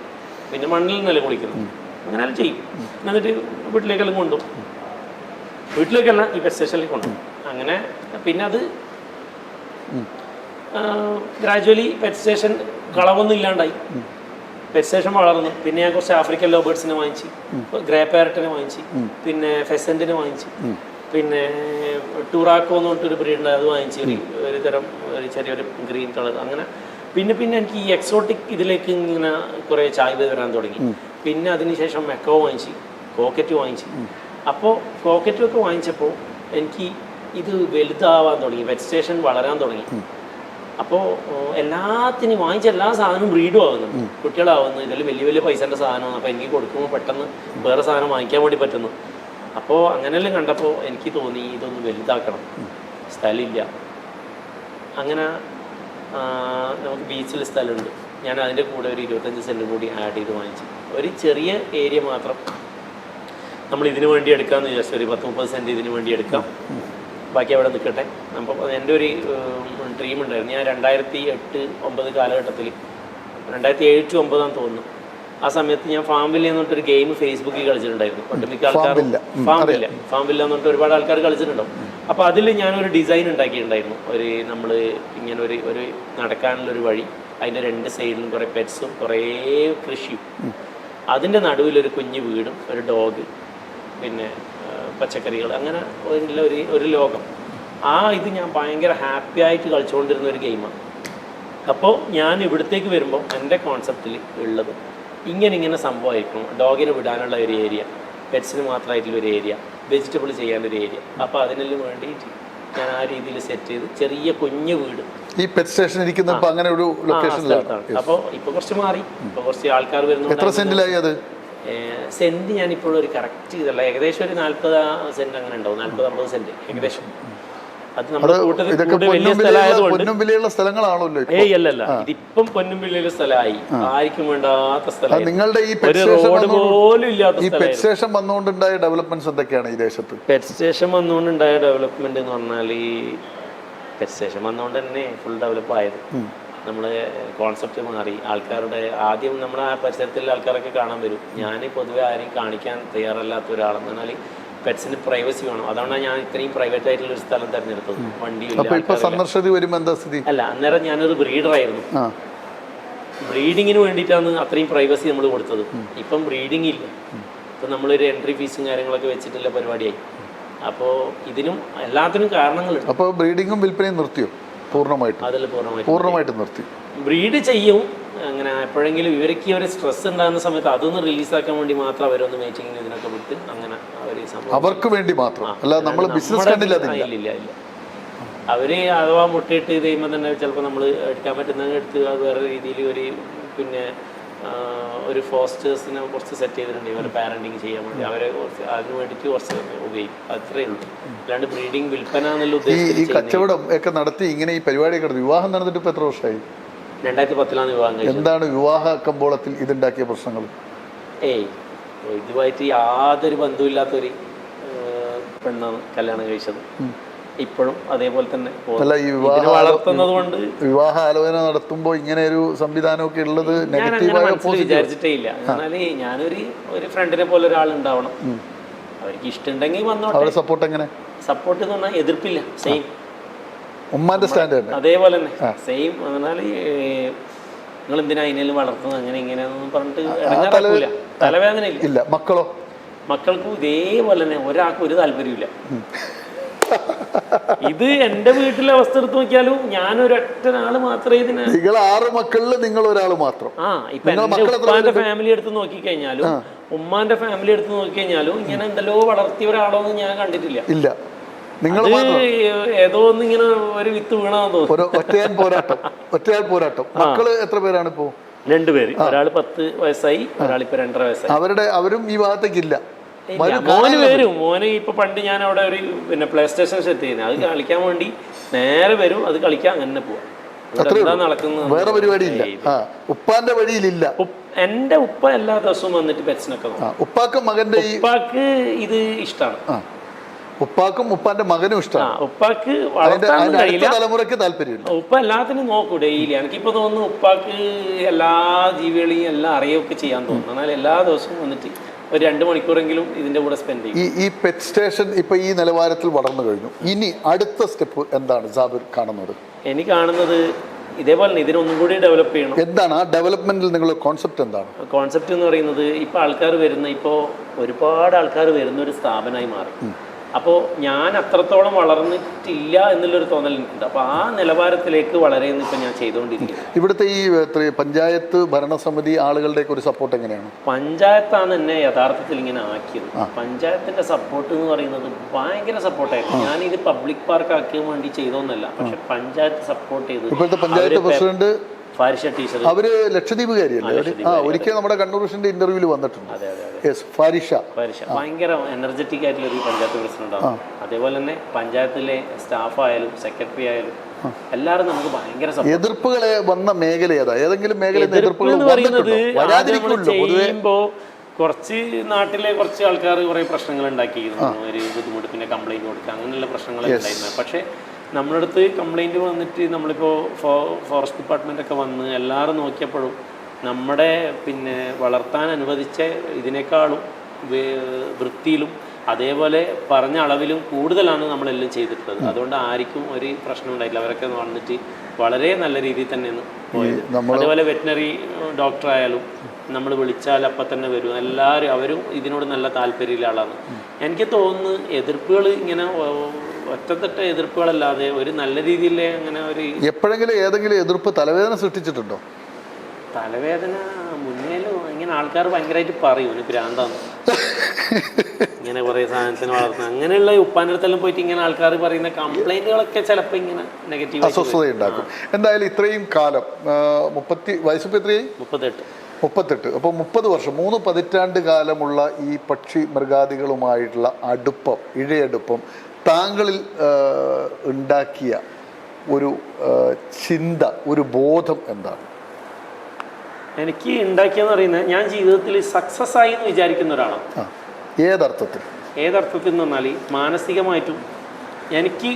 പിന്നെ മണ്ണിൽ നിന്നല്ലേ കുളിക്കുന്നത്. അങ്ങനെ ചെയ്യും. എന്നിട്ട് വീട്ടിലേക്കെല്ലാം കൊണ്ടുപോകും. വീട്ടിലേക്കല്ല, ഈ പെറ്റ് സ്റ്റേഷനിലേക്ക് കൊണ്ടുപോകും. അങ്ങനെ പിന്നെ അത് ഗ്രാജുവലി പെറ്റ് സ്റ്റേഷൻ കളവൊന്നും ഇല്ലാണ്ടായി. പെറ്റ് സ്റ്റേഷൻ വളർന്നു. പിന്നെ ഞാൻ കുറച്ച് ആഫ്രിക്കൻ ലോബേർഡ്സിനെ വാങ്ങിച്ചു, ഗ്രേ പാരറ്റിനെ വാങ്ങിച്ചു, പിന്നെ ഫെസന്റിനെ വാങ്ങിച്ചു, പിന്നെ ടൂറാക്കോ എന്ന് പറഞ്ഞിട്ടൊരു ബ്രീഡ് അത് വാങ്ങിച്ചു. ഒരു തരം ചെറിയൊരു ഗ്രീൻ കളർ. അങ്ങനെ പിന്നെ എനിക്ക് ഈ എക്സോട്ടിക് ഇതിലേക്ക് ഇങ്ങനെ കുറേ ചായ്വ് വരാൻ തുടങ്ങി. പിന്നെ അതിനുശേഷം മെക്കോ വാങ്ങിച്ചു, കോക്കറ്റ് വാങ്ങിച്ചു. അപ്പോൾ കോക്കറ്റൊക്കെ വാങ്ങിച്ചപ്പോൾ എനിക്ക് ഇത് വലുതാവാൻ തുടങ്ങി, പെറ്റ് സ്റ്റേഷൻ വളരാൻ തുടങ്ങി. അപ്പോൾ എല്ലാത്തിനും വാങ്ങിച്ച എല്ലാ സാധനവും ബ്രീഡും ആവുന്നുണ്ട്, കുട്ടികളാവുന്നു. ഇതിൽ വലിയ വലിയ പൈസൻ്റെ സാധനമാണ്. അപ്പോൾ എനിക്ക് കൊടുക്കുമ്പോൾ പെട്ടെന്ന് വേറെ സാധനം വാങ്ങിക്കാൻ വേണ്ടി പറ്റുന്നു. അപ്പോൾ അങ്ങനെയെല്ലാം കണ്ടപ്പോൾ എനിക്ക് തോന്നി ഇതൊന്ന് വലുതാക്കണം, സ്ഥലമില്ല. അങ്ങനെ നമുക്ക് ബീച്ചിൽ സ്ഥലമുണ്ട്. ഞാൻ അതിൻ്റെ കൂടെ ഒരു 25 സെൻറ്റ് കൂടി ആഡ് ചെയ്ത് വാങ്ങിച്ചു. ഒരു ചെറിയ ഏരിയ മാത്രം നമ്മൾ ഇതിനു വേണ്ടി എടുക്കാമെന്ന് വിചാരിച്ചു. ഒരു 10-30 സെൻറ്റ് ഇതിനു വേണ്ടി എടുക്കാം, ബാക്കി അവിടെ നിൽക്കട്ടെ. അപ്പം എൻ്റെ ഒരു ഡ്രീം ഉണ്ടായിരുന്നു. ഞാൻ 2008-09 കാലഘട്ടത്തിൽ, 2007-09 തോന്നുന്നു, ആ സമയത്ത് ഞാൻ ഫാമില്ല എന്ന് പറഞ്ഞിട്ടൊരു ഗെയിം ഫേസ്ബുക്കിൽ കളിച്ചിട്ടുണ്ടായിരുന്നു. ഒട്ടുമിക്ക ആൾക്കാരും ഫാമില്ല എന്ന് പറഞ്ഞിട്ട് ഒരുപാട് ആൾക്കാർ കളിച്ചിട്ടുണ്ടാവും. അപ്പോൾ അതിൽ ഞാനൊരു ഡിസൈൻ ഉണ്ടാക്കിയിട്ടുണ്ടായിരുന്നു. നമ്മൾ ഇങ്ങനെ ഒരു നടക്കാനുള്ളൊരു വഴി, അതിൻ്റെ 2 സൈഡിലും കുറേ പെറ്റ്സും കുറേ കൃഷിയും, അതിൻ്റെ നടുവിലൊരു കുഞ്ഞു വീടും ഒരു ഡോഗ്, പിന്നെ പച്ചക്കറികൾ, അങ്ങനെ ഒരു ലോകം. ഇത് ഞാൻ ഭയങ്കര ഹാപ്പി ആയിട്ട് കളിച്ചുകൊണ്ടിരുന്ന ഒരു ഗെയിമാണ്. അപ്പോൾ ഞാൻ ഇവിടത്തേക്ക് വരുമ്പോൾ എൻ്റെ കോൺസെപ്റ്റിൽ ഉള്ളത് ഇങ്ങനെ സംഭവമായിരിക്കും. ഡോഗിന് വിടാനുള്ള ഒരു ഏരിയ, പെറ്റ്സിന് മാത്രമായിട്ടുള്ള ഒരു ഏരിയ, വെജിറ്റബിൾ ചെയ്യാനൊരു ഏരിയ. അപ്പോൾ അതിനെല്ലാം വേണ്ടിയിട്ട് ഞാൻ ആ രീതിയിൽ സെറ്റ് ചെയ്ത് ചെറിയ കുഞ്ഞു വീട് ഈ പെറ്റ് സ്റ്റേഷൻ ഇരിക്കുന്ന അങ്ങനെ ഒരു ലൊക്കേഷനിലാണ്. അപ്പോൾ ഇപ്പൊ കുറച്ച് മാറി, ഇപ്പൊ കുറച്ച് ആൾക്കാർ വരുന്നു. എത്ര സെന്റിലായി അത്? സെന്റ് ഞാൻ ഇപ്പോഴും ഒരു കറക്റ്റ് ഇതല്ല, ഏകദേശം ഒരു 40 സെന്റ് അങ്ങനെ ഉണ്ടാവും, 40-50 സെന്റ് ഏകദേശം. അത് നമ്മുടെ കൂട്ടത്തിൽ വലിയ സ്ഥലമായതുകൊണ്ട് വിലയുള്ള സ്ഥലങ്ങളാണല്ലോ. അല്ലല്ല, ഇതിപ്പം പൊന്നും വിലയുള്ള സ്ഥലമായി, ആർക്കും വേണ്ടാത്ത സ്ഥലം, നിങ്ങളുടെ ഈ ഒരു റോഡ് പോലും ഇല്ലാത്ത ഈ പെറ്റ് സ്റ്റേഷൻ വന്നുകൊണ്ടുണ്ടായ ഡെവലപ്മെന്റ്സ് എന്തൊക്കെയാണ് ഈ ദേശത്ത്? പെറ്റ് സ്റ്റേഷൻ വന്നുകൊണ്ടുണ്ടായ ഡെവലപ്മെന്റ് എന്ന് പറഞ്ഞാൽ ഈ പെറ്റ് സ്റ്റേഷൻ വന്നുകൊണ്ട് തന്നെ ഫുൾ ഡെവലപ്പ് ആയത്. നമ്മൾ കോൺസെപ്റ്റ് മാറി, ആൾക്കാരുടെ ആദ്യം നമ്മുടെ ആ പരിസരത്തിലെ ആൾക്കാരൊക്കെ കാണാൻ വരും. ഞാൻ പൊതുവെ ആരെയും കാണിക്കാൻ തയ്യാറല്ലാത്ത ഒരാളെന്ന് പറഞ്ഞാൽ പെറ്റ്സിന് പ്രൈവസി വേണം. അതുകൊണ്ടാണ് ഞാൻ ഇത്രയും പ്രൈവറ്റ് ആയിട്ടുള്ള ഒരു സ്ഥലം തിരഞ്ഞെടുത്തത്. വണ്ടിയില്ല. അല്ല, അന്നേരം ഞാനൊരു ബ്രീഡറായിരുന്നു. ബ്രീഡിങ്ങിന് വേണ്ടിയിട്ടാണ് അത്രയും പ്രൈവസി നമ്മൾ കൊടുത്തത്. ഇപ്പം ബ്രീഡിങ് ഇല്ല, ഇപ്പം നമ്മളൊരു എൻട്രി ഫീസും കാര്യങ്ങളൊക്കെ വെച്ചിട്ടുള്ള പരിപാടിയായി. അപ്പോൾ ഇതിനും എല്ലാത്തിനും കാരണങ്ങളുണ്ട്. അപ്പോൾ ബ്രീഡിങ്ങും വിൽപ്പനയും നിർത്തിയോ? പൂർണ്ണമായിട്ടും? അതിൽ പൂർണ്ണമായിട്ട് നിർത്തി. ബ്രീഡ് ചെയ്യും അങ്ങനെ എപ്പോഴെങ്കിലും ഇവർക്ക് ഒരു സ്ട്രെസ് ഉണ്ടാകുന്ന സമയത്ത് അതൊന്ന് റിലീസാക്കാൻ വേണ്ടി മാത്രം അവരൊന്ന് മീറ്റിങ്ങിന് ഇതിനൊക്കെ വിട്ട് അങ്ങനെ അവർക്ക് വേണ്ടി മാത്രം, അല്ല നമ്മൾ ബിസിനസ് കണ്ടില്ല. ഇല്ല. അവര് അഥവാ മുട്ടയിട്ട് ഇത് ചെയ്യുമ്പോൾ തന്നെ ചിലപ്പോൾ നമ്മൾ എടുക്കാൻ പറ്റുന്ന എടുത്ത് അത് വേറെ രീതിയിൽ ഒരു പിന്നെ ഒരു ഫോസ്റ്റേഴ്സിനെ കുറച്ച് സെറ്റ് ചെയ്തിട്ടുണ്ട് ഇവരെ പാരന്റിങ് ചെയ്യാൻ വേണ്ടി. അവരെ കുറച്ച് അതിന് വേണ്ടിയിട്ട് കുറച്ച് ഉപയോഗിക്കും, അത്രയേ ഉള്ളൂ. അല്ലാണ്ട് ബ്രീഡിങ് വിൽപ്പന എന്നുള്ള ഉദ്ദേശം. ഈ കച്ചവടം ഒക്കെ നടത്തി ഇങ്ങനെ ഈ പരിപാടിയൊക്കെ നടത്തി വിവാഹം നടന്നിട്ട് ഇപ്പൊ എത്ര വർഷമായി? 2010 വിവാഹം കഴിച്ചത്. എന്താണ് വിവാഹ കമ്പോളത്തിൽ ഇതുണ്ടാക്കിയ പ്രശ്നങ്ങൾ? ഇതുമായിട്ട് യാതൊരു ബന്ധമില്ലാത്തൊരു പെണ്ണാണ് കല്യാണം കഴിച്ചത്. ഇപ്പോഴും അതേപോലെ തന്നെ വളർത്തുന്നത് കൊണ്ട് വിവാഹ ആലോചന നടത്തുമ്പോൾ ഇങ്ങനെ ഒരു സംവിധാനമൊക്കെ ഉള്ളത് വിചാരിച്ചിട്ടേ ഇല്ല. എന്നാല് ഞാനൊരു ഫ്രണ്ടിനെ പോലെ ഒരാൾ ഉണ്ടാവണം, അവർക്ക് ഇഷ്ടമുണ്ടെങ്കിൽ വന്നോട്ടെ. സപ്പോർട്ട് എങ്ങനെ? സപ്പോർട്ട് എന്ന് പറഞ്ഞാൽ എതിർപ്പില്ല, സെയിം ഉമ്മാന്റെ സ്റ്റാൻഡേർഡ് അതേപോലെ തന്നെ സെയിം. എന്നാല് നിങ്ങൾ എന്തിനാ അതിനേലും വളർത്തുന്നത് അങ്ങനെ ഇങ്ങനെയാണെന്ന് പറഞ്ഞിട്ട് ഇടങ്ങാറാക്കൂല, തലവേദന ഇല്ല. മക്കളോ? മക്കൾക്കും ഇതേപോലെ തന്നെ ഒരാൾക്കും ഒരു താല്പര്യമില്ല. ഇത് എന്റെ വീട്ടിലെ അവസ്ഥ എടുത്ത് നോക്കിയാലും ഞാനൊരൊറ്റ ആള് മാത്രമേ ഇതിന്. നിങ്ങൾ 6 മക്കളിൽ നിങ്ങൾ ഒരാൾ മാത്രം. ഇപ്പൊ എന്റെ ഉപ്പാന്റെ ഫാമിലി എടുത്ത് നോക്കിക്കഴിഞ്ഞാലും ഉമ്മാന്റെ ഫാമിലി എടുത്ത് നോക്കിക്കഴിഞ്ഞാലും ഇങ്ങനെ എന്തെല്ലോ വളർത്തിയ ഒരാളോ ഒന്നും ഞാൻ കണ്ടിട്ടില്ല. ഇല്ല, നിങ്ങൾ ഏതോ ഒന്നിങ്ങനെ ഒരു വിത്ത് വീണാന്ന് തോന്നുന്നു. ഒറ്റയാൾ പോരാട്ടം. മക്കള് എത്ര പേരാണ് ഇപ്പോ? 2 പേര്. ഒരാൾ 10 വയസ്സായി, ഒരാളിപ്പോ 2.5 വയസ്സായി. അവരും ഈ ഭാഗത്തേക്കില്ല. മോന് വരും. മോന് ഇപ്പൊ പണ്ട് ഞാൻ അവിടെ ഒരു പിന്നെ പ്ലേ സ്റ്റേഷൻ സെറ്റ് ചെയ്യുന്നത്, അത് കളിക്കാൻ വേണ്ടി നേരെ വരും, അത് കളിക്കാൻ അങ്ങനെ പോവാം. എന്താ നടക്കുന്നത്? വേറെ പരിപാടിയില്ല. ഉപ്പാന്റെ വഴിയിലില്ല. എന്റെ ഉപ്പ എല്ലാ ദിവസവും വന്നിട്ട് പെറ്റ്സിനൊക്കെ ഉപ്പാക്ക് ഇത് ഇഷ്ടമാണ്. ഉപ്പാക്കും ഉപ്പാന്റെ മകനും ഇഷ്ടമാണ്. ഉപ്പാക്ക് വളർത്താൻ കഴിയില്ല, തലമുറയ്ക്ക് താല്പര്യമില്ല. ഉപ്പ എല്ലാത്തിനും നോക്കൂ ഡെയിലി. എനിക്കിപ്പോ തോന്നുന്നു ഉപ്പാക്ക് എല്ലാ ജീവികളെയും എല്ലാം അറിയുകയൊക്കെ ചെയ്യാൻ തോന്നുന്നു. എന്നാൽ എല്ലാ ദിവസവും വന്നിട്ട് ഒരു 2 മണിക്കൂറെങ്കിലും ഇതിന്റെ കൂടെ സ്പെൻഡ് ചെയ്യും. ഈ പെറ്റ് സ്റ്റേഷൻ ഇപ്പൊ ഈ നിലവാരത്തിൽ വളർന്നു കഴിഞ്ഞു. ഇനി അടുത്ത സ്റ്റെപ്പ് എന്താണ് സാബിർ കാണുന്നത്? എനിക്ക് കാണുന്നത് ഇതേപോലെ ഇതിനൊന്നും കൂടി ഡെവലപ്പ് ചെയ്യണം. എന്താണ് ആ ഡെവലപ്മെന്റിൽ നിങ്ങളുടെ കോൺസെപ്റ്റ് എന്താണ്? കോൺസെപ്റ്റ് എന്ന് പറയുന്നത് ഇപ്പൊ ആൾക്കാർ വരുന്ന, ഇപ്പോൾ ഒരുപാട് ആൾക്കാർ വരുന്ന ഒരു സ്ഥാപനമായി മാറി. അപ്പോൾ ഞാൻ അത്രത്തോളം വളർന്നിട്ടില്ല എന്നുള്ളൊരു തോന്നൽ എനിക്കുണ്ട്. അപ്പോൾ ആ നിലവാരത്തിലേക്ക് വളരെയെന്ന് ഇപ്പം ഞാൻ ചെയ്തുകൊണ്ടിരിക്കുന്നത്. ഇവിടുത്തെ ഈ പഞ്ചായത്ത് ഭരണസമിതി ആളുകളുടെയൊക്കെ ഒരു സപ്പോർട്ട് എങ്ങനെയാണ്? പഞ്ചായത്താണ് എന്നെ യഥാർത്ഥത്തിൽ ഇങ്ങനെ ആക്കിയത്. പഞ്ചായത്തിൻ്റെ സപ്പോർട്ട് എന്ന് പറയുന്നത് ഭയങ്കര സപ്പോർട്ടായിരുന്നു. ഞാനിത് പബ്ലിക് പാർക്ക് ആക്കാൻ വേണ്ടി ചെയ്തോന്നല്ല, പക്ഷെ പഞ്ചായത്ത് സപ്പോർട്ട് ചെയ്തു. ഇപ്പോഴത്തെ പഞ്ചായത്ത് പ്രസിഡന്റ് ഫാരിഷ ടീച്ചർ, അവര് ലക്ഷദ്വീപുകാരിയല്ലേ? ഒരിക്കൽ നമ്മുടെ കണ്ണൂർ ഇന്റർവ്യൂവിൽ വന്നിട്ടുണ്ട്. ഫാരിഷ ഭയങ്കര എനർജറ്റിക് ആയിട്ടുള്ള ഒരു പഞ്ചായത്ത് പ്രസിഡന്റാണ്. അതേപോലെ തന്നെ പഞ്ചായത്തിലെ സ്റ്റാഫ് ആയാലും സെക്രട്ടറി ആയാലും എല്ലാവരും നമുക്ക് ഭയങ്കര എതിർപ്പുകളെ വന്ന മേഖല ഏതാ? ഏതെങ്കിലും മേഖല ചെയ്യുമ്പോ കുറച്ച് നാട്ടിലെ കുറച്ച് ആൾക്കാർ കുറെ പ്രശ്നങ്ങൾ ഉണ്ടാക്കിയിരുന്നു, ഒരു ബുദ്ധിമുട്ട്, പിന്നെ കംപ്ലൈന്റ് കൊടുക്കുക, അങ്ങനെയുള്ള പ്രശ്നങ്ങളൊക്കെ ഉണ്ടായിരുന്നു. പക്ഷെ നമ്മുടെ അടുത്ത് കംപ്ലൈൻറ്റ് വന്നിട്ട് നമ്മളിപ്പോൾ ഫോറസ്റ്റ് ഡിപ്പാർട്ട്മെൻറ്റൊക്കെ വന്ന് എല്ലാവരും നോക്കിയപ്പോഴും നമ്മുടെ പിന്നെ വളർത്താൻ അനുവദിച്ച ഇതിനേക്കാളും വൃത്തിയിലും അതേപോലെ പറഞ്ഞ അളവിലും കൂടുതലാണ് നമ്മളെല്ലാം ചെയ്തിട്ടുള്ളത്. അതുകൊണ്ട് ആർക്കും ഒരു പ്രശ്നം ഉണ്ടായില്ല. അവരൊക്കെ വന്നിട്ട് വളരെ നല്ല രീതിയിൽ തന്നെയാണ് പോയത്. അതേപോലെ വെറ്റിനറി ഡോക്ടറായാലും നമ്മൾ വിളിച്ചാൽ അപ്പം തന്നെ വരും. എല്ലാവരും അവരും ഇതിനോട് നല്ല താല്പര്യമുള്ള ആളാണ്. എനിക്ക് തോന്നുന്നു എതിർപ്പുകൾ ഇങ്ങനെ ഒറ്റത്തട്ട എതിർപ്പുകളല്ലാതെ ഒരു നല്ല രീതിയിൽ അങ്ങനെ ഒരു എപ്പോഴെങ്കിലും ഏതെങ്കിലും എതിർപ്പ് തലവേദന സൃഷ്ടിച്ചിട്ടുണ്ടോ? തലവേദന മുന്നേലും ഇങ്ങനെ ആൾക്കാർ ഭയങ്കരമായിട്ട് പറയും ഭ്രാന്താന്ന്. ഇങ്ങനെ കുറേ സാധനത്തിന് വളർത്തുന്നത്, അങ്ങനെയുള്ള ഉപ്പാൻ്റെ അടുത്തെല്ലാം പോയിട്ട് ഇങ്ങനെ ആൾക്കാർ പറയുന്ന കംപ്ലൈൻറ്റുകളൊക്കെ ചിലപ്പോൾ ഇങ്ങനെ നെഗറ്റീവ് അസ്വസ്ഥതയുണ്ടാക്കും. എന്തായാലും ഇത്രയും കാലം വയസ്സിപ്പോൾ എത്രയായി? 38. അപ്പോൾ 30 വർഷം, 3 പതിറ്റാണ്ട് കാലമുള്ള ഈ പക്ഷി മൃഗാദികളുമായിട്ടുള്ള അടുപ്പം, ഇഴയടുപ്പം താങ്കളിൽ ഉണ്ടാക്കിയ ഒരു ചിന്ത, ഒരു ബോധം എന്താണ്? എനിക്ക് ഉണ്ടാക്കിയെന്ന് പറയുന്നത്, ഞാൻ ജീവിതത്തിൽ സക്സസ് ആയി എന്ന് വിചാരിക്കുന്ന ഒരാളാണ്. ഏതർത്ഥത്തിൽ എന്ന് പറഞ്ഞാൽ മാനസികമായിട്ടും എനിക്ക്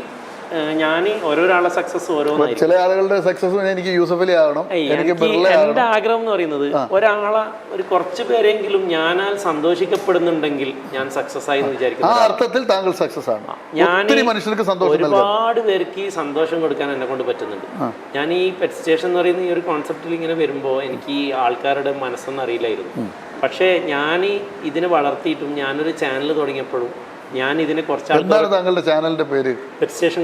ഞാൻ ഓരോരാളെ സക്സസ് ഓരോന്നായിരിക്കും. ചില ആളുകളുടെ സക്സസ് എനിക്ക് യൂസഫ് അലി ആവണം, എൻ്റെ ആഗ്രഹം എന്ന് പറയുന്നത് ഒരാളെ ഒരു കുറച്ച് പേരെങ്കിലും ഞാനാൽ സന്തോഷിക്കപ്പെടുന്നുണ്ടെങ്കിൽ ഞാൻ സക്സസ് ആയി എന്ന് വിചാരിക്കുന്നു. ആ അർത്ഥത്തിൽ താങ്കൾ സക്സസ് ആണ്. ഞാൻ ഒരുപാട് പേർക്ക് സന്തോഷം കൊടുക്കാൻ എന്നെ കൊണ്ട് പറ്റുന്നുണ്ട്. ഞാൻ ഈ പെറ്റ് സ്റ്റേഷൻ എന്ന് പറയുന്ന ഈ ഒരു കോൺസെപ്റ്റിൽ ഇങ്ങനെ വരുമ്പോൾ എനിക്ക് ഈ ആൾക്കാരുടെ മനസ്സൊന്നും അറിയില്ലായിരുന്നു. പക്ഷേ ഞാൻ ഇതിനെ വളർത്തിയിട്ടും ഞാനൊരു ചാനൽ തുടങ്ങിയപ്പോഴും ഞാൻ ഇതിനെ താങ്കളുടെ ചാനലിന്റെ പേര് പെറ്റ് സ്റ്റേഷൻ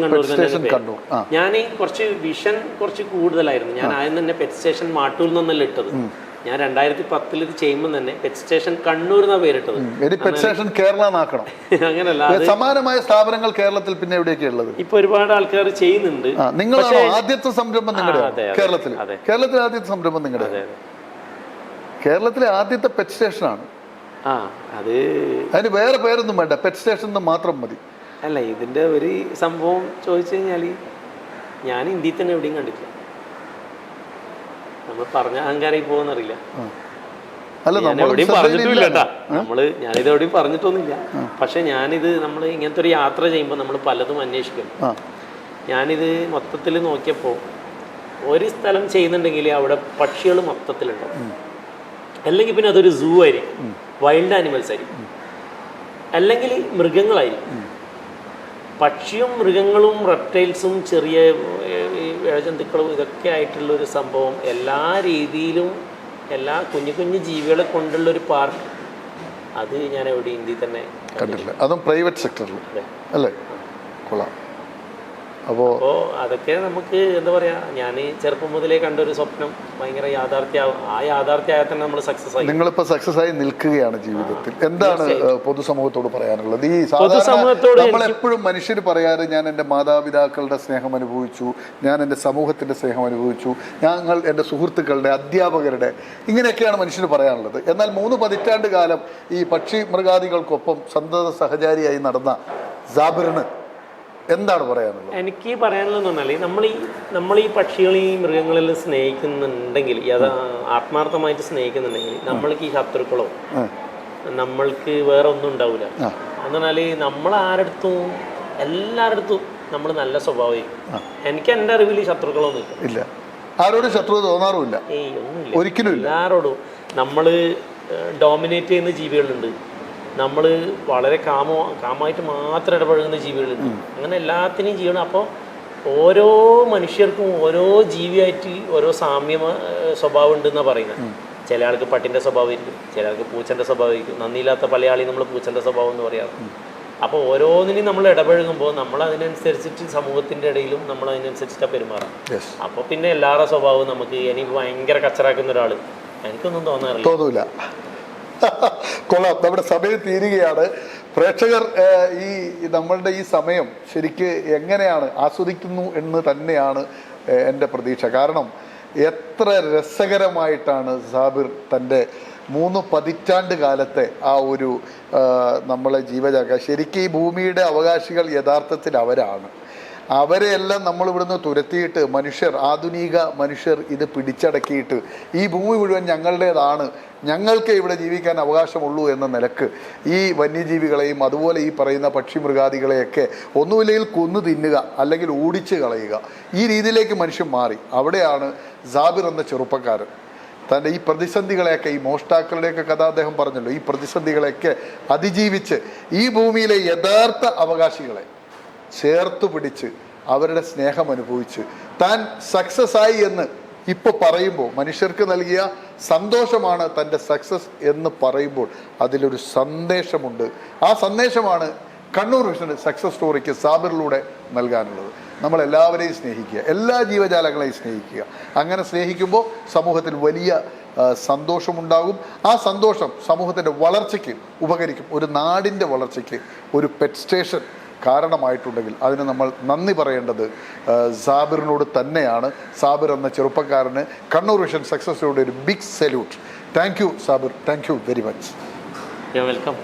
കണ്ണൂർ. ഞാൻ കുറച്ച് വിഷൻ കുറച്ച് കൂടുതലായിരുന്നു. ഞാൻ ആദ്യം തന്നെ പെറ്റ് സ്റ്റേഷൻ മാട്ടൂൽ നിന്നല്ല ഇട്ടത്. ഞാൻ 2010 ഇത് ചെയ്യുമ്പോൾ തന്നെ പെറ്റ് സ്റ്റേഷൻ കണ്ണൂർ എന്നാ പേരിട്ടത്. അങ്ങനല്ല, സമാനമായ സ്ഥാപനങ്ങൾ കേരളത്തിൽ പിന്നെ എവിടെയൊക്കെയുള്ളത്? ഇപ്പൊ ഒരുപാട് ആൾക്കാർ ചെയ്യുന്നുണ്ട്. നിങ്ങളാണോ ആദ്യത്തെ സംരംഭം നിങ്ങളുടെ? കേരളത്തിലെ ആദ്യത്തെ സംരംഭം നിങ്ങളുടെ? കേരളത്തിലെ ആദ്യത്തെ പെറ്റ് സ്റ്റേഷനാണ്. അതിന് വേറെ പേരൊന്നും വേണ്ട, പെറ്റ് സ്റ്റേഷൻ മാത്രം മതി. അല്ല, ഇതിന്റെ ഒരു സംഭവം ചോദിച്ചു കഴിഞ്ഞാൽ ഞാൻ ഇന്ത്യയിൽ തന്നെ എവിടെയും കണ്ടിട്ടില്ല. നമ്മൾ പറഞ്ഞ അഹങ്കാരായി പോകുന്നറിയില്ല. എവിടെയും പറഞ്ഞിട്ടില്ല കേട്ടാ, ഞാനിത് എവിടെയും പറഞ്ഞിട്ടൊന്നുമില്ല. പക്ഷെ ഞാനിത് നമ്മൾ ഇങ്ങനത്തെ ഒരു യാത്ര ചെയ്യുമ്പോൾ നമ്മൾ പലതും അന്വേഷിക്കും. ഞാനിത് മൊത്തത്തിൽ നോക്കിയപ്പോൾ ഒരു സ്ഥലം ചെയ്യുന്നുണ്ടെങ്കിൽ അവിടെ പക്ഷികൾ മൊത്തത്തിലുണ്ടാവും, അല്ലെങ്കിൽ പിന്നെ അതൊരു സൂ ആയിരിക്കും, വൈൽഡ് ആനിമൽസ് ആയിരിക്കും, അല്ലെങ്കിൽ മൃഗങ്ങളായിരിക്കും. പക്ഷിയും മൃഗങ്ങളും റെപ്റ്റൈൽസും ചെറിയ ഇഴജന്തുക്കളും ഇതൊക്കെ ആയിട്ടുള്ളൊരു സംഭവം, എല്ലാ രീതിയിലും എല്ലാ കുഞ്ഞു കുഞ്ഞു ജീവികളെ കൊണ്ടുള്ളൊരു പാർക്ക്, അത് ഞാൻ എവിടെ ഇന്ത്യയിൽ തന്നെ കണ്ടിട്ടില്ല. അതും പ്രൈവറ്റ് സെക്ടറിൽ അല്ലേ? കൊള്ളാം. അപ്പോൾ അതൊക്കെ നമുക്ക് എന്താ പറയുക, ഞാൻ ചെറുപ്പം മുതലേ കണ്ടൊരു സ്വപ്നം ഭയങ്കര യാഥാർത്ഥ്യമാവും. ആ യാഥാർത്ഥ്യമായ തന്നെ നമ്മൾ സക്സസ് ആയി. നിങ്ങളിപ്പോൾ സക്സസ് ആയി നിൽക്കുകയാണ് ജീവിതത്തിൽ. എന്താണ് പൊതുസമൂഹത്തോട് പറയാനുള്ളത്? ഈ നമ്മളെപ്പോഴും മനുഷ്യർ പറയാറ്, ഞാൻ എൻ്റെ മാതാപിതാക്കളുടെ സ്നേഹം അനുഭവിച്ചു, ഞാൻ എൻ്റെ സമൂഹത്തിൻ്റെ സ്നേഹം അനുഭവിച്ചു, ഞങ്ങൾ എൻ്റെ സുഹൃത്തുക്കളുടെ, അധ്യാപകരുടെ, ഇങ്ങനെയൊക്കെയാണ് മനുഷ്യർ പറയാനുള്ളത്. എന്നാൽ 3 പതിറ്റാണ്ട് കാലം ഈ പക്ഷി മൃഗാദികൾക്കൊപ്പം സന്തത സഹചാരിയായി നടന്ന സാബിറിന് എന്താണ് പറയാനുള്ളത്? എനിക്ക് പറയാനുള്ളതെന്ന് പറഞ്ഞാൽ, നമ്മൾ ഈ പക്ഷികളെയും മൃഗങ്ങളെല്ലാം സ്നേഹിക്കുന്നുണ്ടെങ്കിൽ, അത് ആത്മാർത്ഥമായിട്ട് സ്നേഹിക്കുന്നുണ്ടെങ്കിൽ, നമ്മൾക്ക് ഈ ശത്രുക്കളോ നമ്മൾക്ക് വേറെ ഒന്നും ഉണ്ടാവില്ല. എന്ന് പറഞ്ഞാൽ നമ്മൾ എല്ലാവരുടെ നമ്മൾ നല്ല സ്വഭാവമായിരിക്കും. എനിക്ക് എൻ്റെ അറിവിൽ ഈ ഇല്ല, ആരോടും ശത്രുത തോന്നാറുമില്ല, ഒരിക്കലും എല്ലാവരോടും. നമ്മൾ ഡോമിനേറ്റ് ചെയ്യുന്ന ജീവികളുണ്ട്, നമ്മൾ വളരെ കാമായിട്ട് മാത്രം ഇടപഴകുന്ന ജീവികളുണ്ട്, അങ്ങനെ എല്ലാത്തിനെയും ചെയ്യണം. അപ്പോൾ ഓരോ മനുഷ്യർക്കും ഓരോ ജീവിയായിട്ട് ഓരോ സാമ്യ സ്വഭാവം ഉണ്ടെന്നാണ് പറയുന്നത്. ചില ആൾക്ക് പട്ടിൻ്റെ സ്വഭാവമായിരിക്കും, ചില ആൾക്ക് പൂച്ചൻ്റെ സ്വഭാവമായിരിക്കും. നന്ദിയില്ലാത്ത പല ആളെയും നമ്മൾ പൂച്ചൻ്റെ സ്വഭാവം എന്ന് പറയാറ്. അപ്പോൾ ഓരോന്നിനും നമ്മൾ ഇടപഴകുമ്പോൾ നമ്മൾ അതിനനുസരിച്ചിട്ട് സമൂഹത്തിൻ്റെ ഇടയിലും നമ്മൾ അതിനനുസരിച്ചിട്ടാണ് പെരുമാറാം. അപ്പോൾ പിന്നെ എല്ലാവരുടെ സ്വഭാവവും നമുക്ക് എനിക്ക് ഭയങ്കര കച്ചറാക്കുന്ന ഒരാൾ എനിക്കൊന്നും തോന്നാറില്ല. കൊള്ളാം. നമ്മുടെ സമയം തീരുകയാണ്. പ്രേക്ഷകർ ഈ നമ്മളുടെ ഈ സമയം ശരിക്ക് എങ്ങനെയാണ് ആസ്വദിക്കുന്നു എന്ന് തന്നെയാണ് എൻ്റെ പ്രതീക്ഷ. കാരണം എത്ര രസകരമായിട്ടാണ് സാബിർ തൻ്റെ 3 പതിറ്റാണ്ട് കാലത്തെ ആ ഒരു നമ്മളെ ജീവജാല, ശരിക്കും ഈ ഭൂമിയുടെ അവകാശികൾ യഥാർത്ഥത്തിൽ അവരാണ്. അവരെയെല്ലാം നമ്മൾ ഇവിടുന്ന് തുരത്തിയിട്ട് ആധുനിക മനുഷ്യർ ഇത് പിടിച്ചടക്കിയിട്ട് ഈ ഭൂമി മുഴുവൻ ഞങ്ങളുടേതാണ്, ഞങ്ങൾക്ക് ഇവിടെ ജീവിക്കാൻ അവകാശമുള്ളൂ എന്ന നിലക്ക് ഈ വന്യജീവികളെയും അതുപോലെ ഈ പറയുന്ന പക്ഷി മൃഗാദികളെയൊക്കെ ഒന്നുമില്ലെങ്കിൽ കൊന്നു തിന്നുക, അല്ലെങ്കിൽ ഓടിച്ച് കളയുക, ഈ രീതിയിലേക്ക് മനുഷ്യൻ മാറി. അവിടെയാണ് സാബിർ എന്ന ചെറുപ്പക്കാരൻ തൻ്റെ ഈ പ്രതിസന്ധികളെയൊക്കെ, ഈ മോഷ്ടാക്കളുടെയൊക്കെ കഥ അദ്ദേഹം പറഞ്ഞല്ലോ, ഈ പ്രതിസന്ധികളെയൊക്കെ അതിജീവിച്ച് ഈ ഭൂമിയിലെ യഥാർത്ഥ അവകാശികളെ ചേർത്ത് പിടിച്ച് അവരുടെ സ്നേഹം അനുഭവിച്ച് താൻ സക്സസ് ആയി എന്ന് ഇപ്പോൾ പറയുമ്പോൾ, മനുഷ്യർക്ക് നൽകിയ സന്തോഷമാണ് തൻ്റെ സക്സസ് എന്ന് പറയുമ്പോൾ അതിലൊരു സന്ദേശമുണ്ട്. ആ സന്ദേശമാണ് കണ്ണൂർ വിഷന് സക്സസ് സ്റ്റോറിക്ക് സാബിറിലൂടെ നൽകാനുള്ളത്. നമ്മളെല്ലാവരെയും സ്നേഹിക്കുക, എല്ലാ ജീവജാലങ്ങളെയും സ്നേഹിക്കുക. അങ്ങനെ സ്നേഹിക്കുമ്പോൾ സമൂഹത്തിൽ വലിയ സന്തോഷമുണ്ടാകും. ആ സന്തോഷം സമൂഹത്തിൻ്റെ വളർച്ചയ്ക്ക് ഉപകരിക്കും. ഒരു നാടിൻ്റെ വളർച്ചയ്ക്ക് ഒരു പെറ്റ് സ്റ്റേഷൻ കാരണമായിട്ടുണ്ടെങ്കിൽ അതിന് നമ്മൾ നന്ദി പറയേണ്ടത് സാബിറിനോട് തന്നെയാണ്. സാബിർ എന്ന ചെറുപ്പക്കാരന് കണ്ണൂർ വിഷൻ സക്സസ് സ്റ്റോറിയുടെ ഒരു big salute. Thank you Sabir, thank you very much. You welcome.